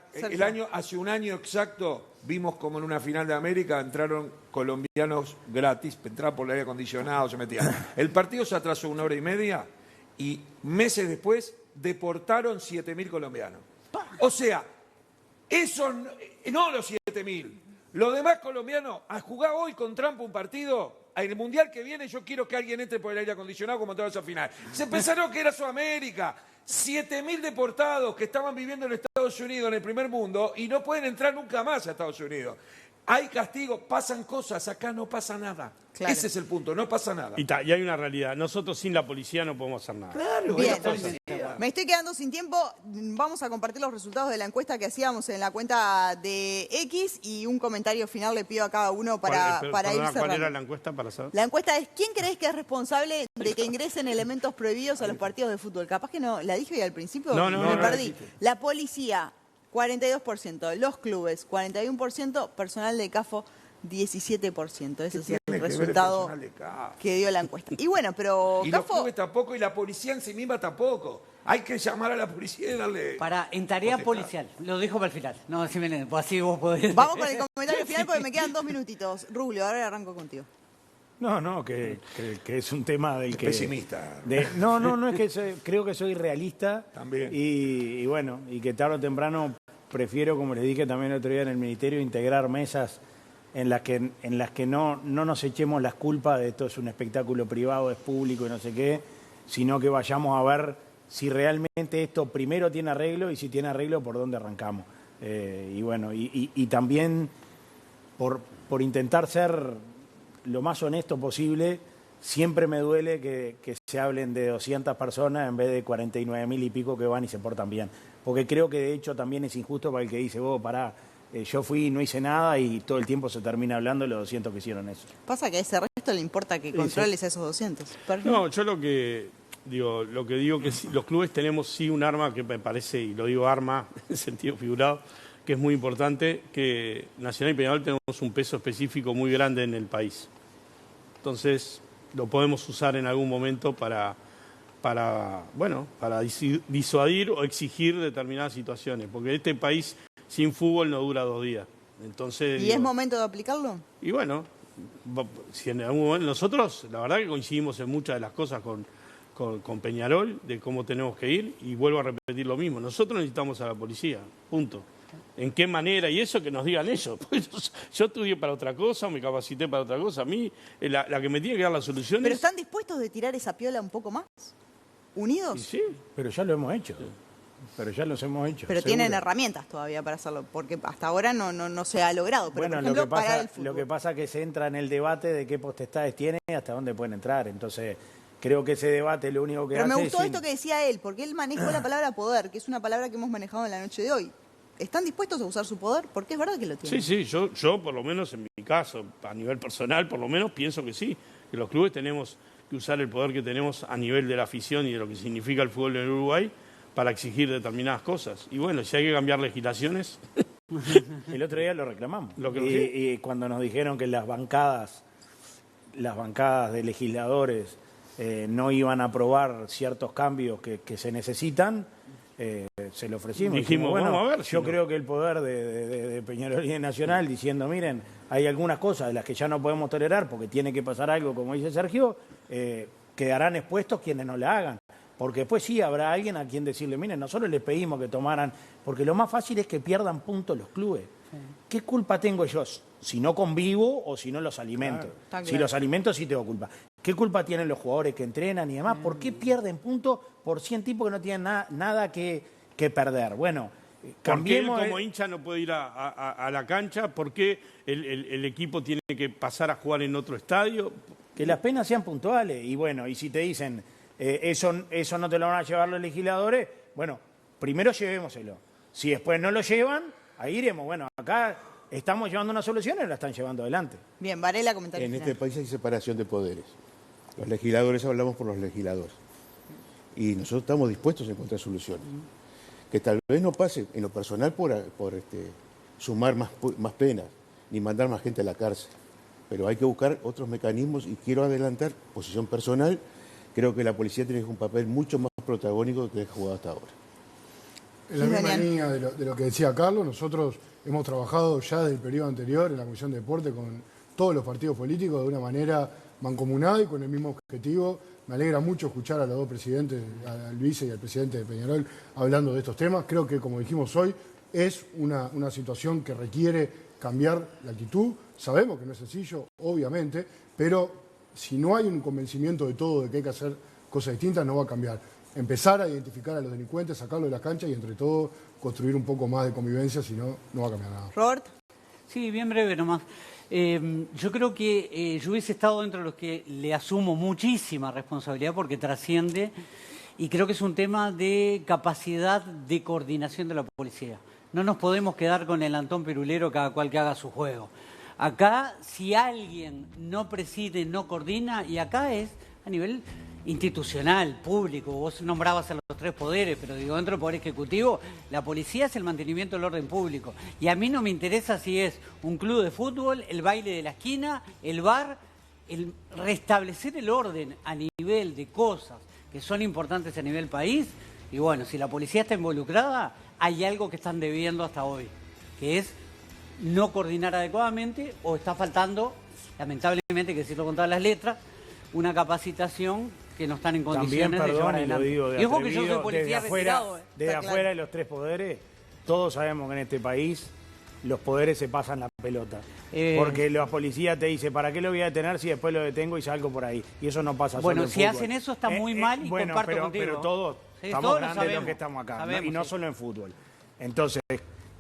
hace un año exacto, vimos como en una final de América entraron colombianos gratis, entraban por el aire acondicionado, se metían. El partido se atrasó 1 hora y media y meses después deportaron 7.000 colombianos. O sea, eso no los 7.000. Los demás colombianos, a jugar hoy con trampa un partido, en el Mundial que viene yo quiero que alguien entre por el aire acondicionado como toda esa final. Se pensaron que era Sudamérica. 7.000 deportados que estaban viviendo en Estados Unidos, en el primer mundo, y no pueden entrar nunca más a Estados Unidos. Hay castigo, pasan cosas, acá no pasa nada. Claro. Ese es el punto, no pasa nada. Y hay una realidad. Nosotros sin la policía no podemos hacer nada. Claro, Bien, es la policía. me estoy quedando sin tiempo. Vamos a compartir los resultados de la encuesta que hacíamos en la cuenta de X y un comentario final le pido a cada uno para ir ¿Cuál cerrando. era la encuesta para saber? La encuesta es, ¿quién crees que es responsable de que ingresen elementos prohibidos a los partidos de fútbol? Capaz que no, la dije hoy al principio, No, me no, perdí. dijiste. La policía, 42%, los clubes, 41%, personal de CAFO, 17%. Ese es el Tiene que ver el resultado personal de CAFO. que dio la encuesta. Y bueno, pero Y los CAFO... clubes tampoco, y la policía en sí misma tampoco. Hay que llamar a la policía y darle... En tarea Potestad. policial, lo dejo para el final. No, si me, pues así vos podés. Vamos con el comentario final porque me quedan 2 minutitos. Rubio, ahora arranco contigo. No, que es un tema del que... Pesimista. No es que creo que soy realista. También. Y bueno, y que tarde o temprano prefiero, como les dije también el otro día en el Ministerio, integrar mesas en las que no nos echemos las culpas de esto es un espectáculo privado, es público y no sé qué, sino que vayamos a ver si realmente esto primero tiene arreglo y si tiene arreglo por dónde arrancamos. Y bueno, y también por intentar ser lo más honesto posible, siempre me duele que se hablen de 200 personas en vez de 49.000 y pico que van y se portan bien. Porque creo que de hecho también es injusto para el que dice, vos, pará, yo fui y no hice nada y todo el tiempo se termina hablando de los 200 que hicieron eso. Pasa que a ese resto le importa que controles a esos 200. No, yo lo que digo que sí, los clubes tenemos sí un arma que me parece, y lo digo arma en sentido figurado, que es muy importante, que Nacional y Peñarol tenemos un peso específico muy grande en el país. Entonces, lo podemos usar en algún momento para disuadir o exigir determinadas situaciones, porque este país sin fútbol no dura 2 días. Entonces, ¿Y es momento de aplicarlo? Y bueno, si en algún momento nosotros, la verdad que coincidimos en muchas de las cosas con Peñarol, de cómo tenemos que ir, y vuelvo a repetir lo mismo, nosotros necesitamos a la policía, punto. ¿En qué manera? Y eso que nos digan ellos. Yo estudié para otra cosa, me capacité para otra cosa. A mí, la que me tiene que dar las soluciones... ¿Pero están dispuestos de tirar esa piola un poco más? ¿Unidos? Sí, pero ya lo hemos hecho. Pero ya los hemos hecho. Pero seguro. tienen herramientas todavía para hacerlo, porque hasta ahora no se ha logrado. Pero, bueno, por ejemplo, parar el fútbol. lo que pasa es que se entra en el debate de qué potestades tiene y hasta dónde pueden entrar. Entonces, creo que ese debate lo único que hace es... Pero me gustó esto que decía él, porque él manejó la palabra poder, que es una palabra que hemos manejado en la noche de hoy. ¿Están dispuestos a usar su poder? Porque es verdad que lo tienen. Sí, yo por lo menos en mi caso, a nivel personal, por lo menos pienso que sí, que los clubes tenemos que usar el poder que tenemos a nivel de la afición y de lo que significa el fútbol en Uruguay para exigir determinadas cosas. Y bueno, si hay que cambiar legislaciones... El otro día lo reclamamos. Y cuando nos dijeron que las bancadas de legisladores no iban a aprobar ciertos cambios que se necesitan, se lo ofrecimos. Dijimos, bueno, vamos a ver. Yo creo que el poder de Peñarol y de Nacional diciendo, miren, hay algunas cosas de las que ya no podemos tolerar porque tiene que pasar algo, como dice Sergio, quedarán expuestos quienes no la hagan. Porque después sí habrá alguien a quien decirle, miren, nosotros les pedimos que tomaran, porque lo más fácil es que pierdan puntos los clubes. Sí. ¿Qué culpa tengo yo si no convivo o si no los alimento? Claro, si los alimento sí tengo culpa. ¿Qué culpa tienen los jugadores que entrenan y demás? ¿Por qué pierden puntos por 100 tipos que no tienen nada que perder? Bueno, cambiemos... Porque él como hincha no puede ir a la cancha. ¿Por qué el equipo tiene que pasar a jugar en otro estadio? Que las penas sean puntuales. Y bueno, y si te dicen... eso no te lo van a llevar los legisladores, bueno, primero llevémoselo. Si después no lo llevan, ahí iremos. Bueno, acá estamos llevando una solución y la están llevando adelante. Bien, Varela, comentario En final. este país hay separación de poderes. Los legisladores hablamos por los legisladores. Y nosotros estamos dispuestos a encontrar soluciones. Que tal vez no pase en lo personal por sumar más penas, ni mandar más gente a la cárcel. Pero hay que buscar otros mecanismos y quiero adelantar, posición personal, creo que la policía tiene un papel mucho más protagónico que ha jugado hasta ahora. En la misma línea de lo que decía Carlos, nosotros hemos trabajado ya desde el periodo anterior en la Comisión de Deporte con todos los partidos políticos de una manera mancomunada y con el mismo objetivo. Me alegra mucho escuchar a los dos presidentes, al vice y al presidente de Peñarol, hablando de estos temas. Creo que, como dijimos hoy, es una situación que requiere cambiar la actitud. Sabemos que no es sencillo, obviamente, pero si no hay un convencimiento de todo de que hay que hacer cosas distintas, no va a cambiar. Empezar a identificar a los delincuentes, sacarlos de las canchas y entre todo construir un poco más de convivencia, si no, no va a cambiar nada. Robert. Sí, bien breve nomás. Yo creo que yo hubiese estado dentro de los que le asumo muchísima responsabilidad porque trasciende y creo que es un tema de capacidad de coordinación de la policía. No nos podemos quedar con el Antón Pirulero cada cual que haga su juego. Acá, si alguien no preside, no coordina, y acá es a nivel institucional, público, vos nombrabas a los 3 poderes, pero digo, dentro del Poder Ejecutivo, la policía es el mantenimiento del orden público. Y a mí no me interesa si es un club de fútbol, el baile de la esquina, el bar, el restablecer el orden a nivel de cosas que son importantes a nivel país. Y bueno, si la policía está involucrada, hay algo que están debiendo hasta hoy, que es no coordinar adecuadamente o está faltando, lamentablemente, que decirlo con todas las letras, una capacitación que no están en condiciones también, perdón, de llevar adelante. Lo digo de que yo soy atrevido, policía desde afuera, retirado. desde afuera de los 3 poderes, todos sabemos que en este país los poderes se pasan la pelota. Porque la policía te dice, ¿para qué lo voy a detener si después lo detengo y salgo por ahí? Y eso no pasa solo en Bueno, si fútbol. hacen eso está muy mal y bueno, comparto contigo. pero todos Sí, estamos todos lo grandes sabemos. los que estamos acá, Sabemos, ¿no? Y no sí. solo en fútbol. Entonces,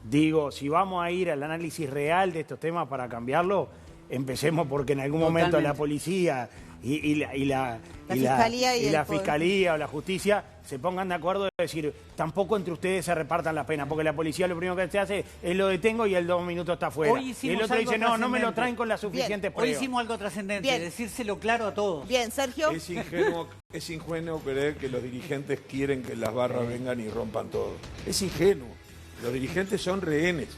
digo, si vamos a ir al análisis real de estos temas para cambiarlo, empecemos porque en algún momento la policía y la fiscalía o la justicia se pongan de acuerdo de decir, tampoco entre ustedes se repartan las penas, porque la policía lo primero que se hace es lo detengo y el 2 minutos está afuera. Y el otro dice, no me lo traen con las suficientes pruebas. Hoy hicimos algo trascendente, decírselo claro a todos. Bien, Sergio. Es ingenuo creer que los dirigentes quieren que las barras vengan y rompan todo. Es ingenuo. Los dirigentes son rehenes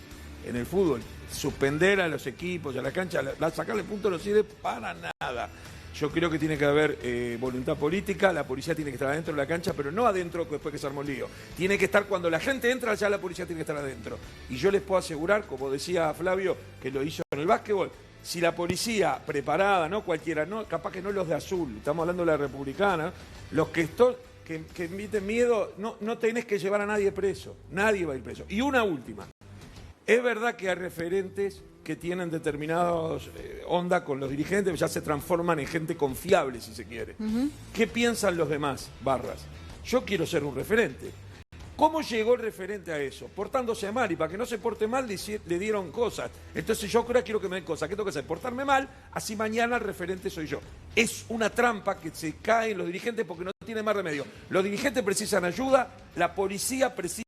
en el fútbol. Suspender a los equipos, a la cancha, sacarle puntos no sirve para nada. Yo creo que tiene que haber voluntad política, la policía tiene que estar adentro de la cancha, pero no adentro después que se armó el lío. Tiene que estar cuando la gente entra, ya la policía tiene que estar adentro. Y yo les puedo asegurar, como decía Flavio, que lo hizo en el básquetbol, si la policía preparada, no cualquiera, no, capaz que no los de azul, estamos hablando de la republicana, los que emiten miedo, no tenés que llevar a nadie preso, nadie va a ir preso. Y una última, es verdad que hay referentes que tienen determinadas onda con los dirigentes, ya se transforman en gente confiable, si se quiere. ¿Qué piensan los demás barras? Yo quiero ser un referente. ¿Cómo llegó el referente a eso? Portándose mal, y para que no se porte mal le dieron cosas. Entonces yo ahora quiero que me den cosas. ¿Qué tengo que hacer? Portarme mal, así mañana el referente soy yo. Es una trampa que se cae en los dirigentes porque no tienen más remedio. Los dirigentes precisan ayuda, la policía precisa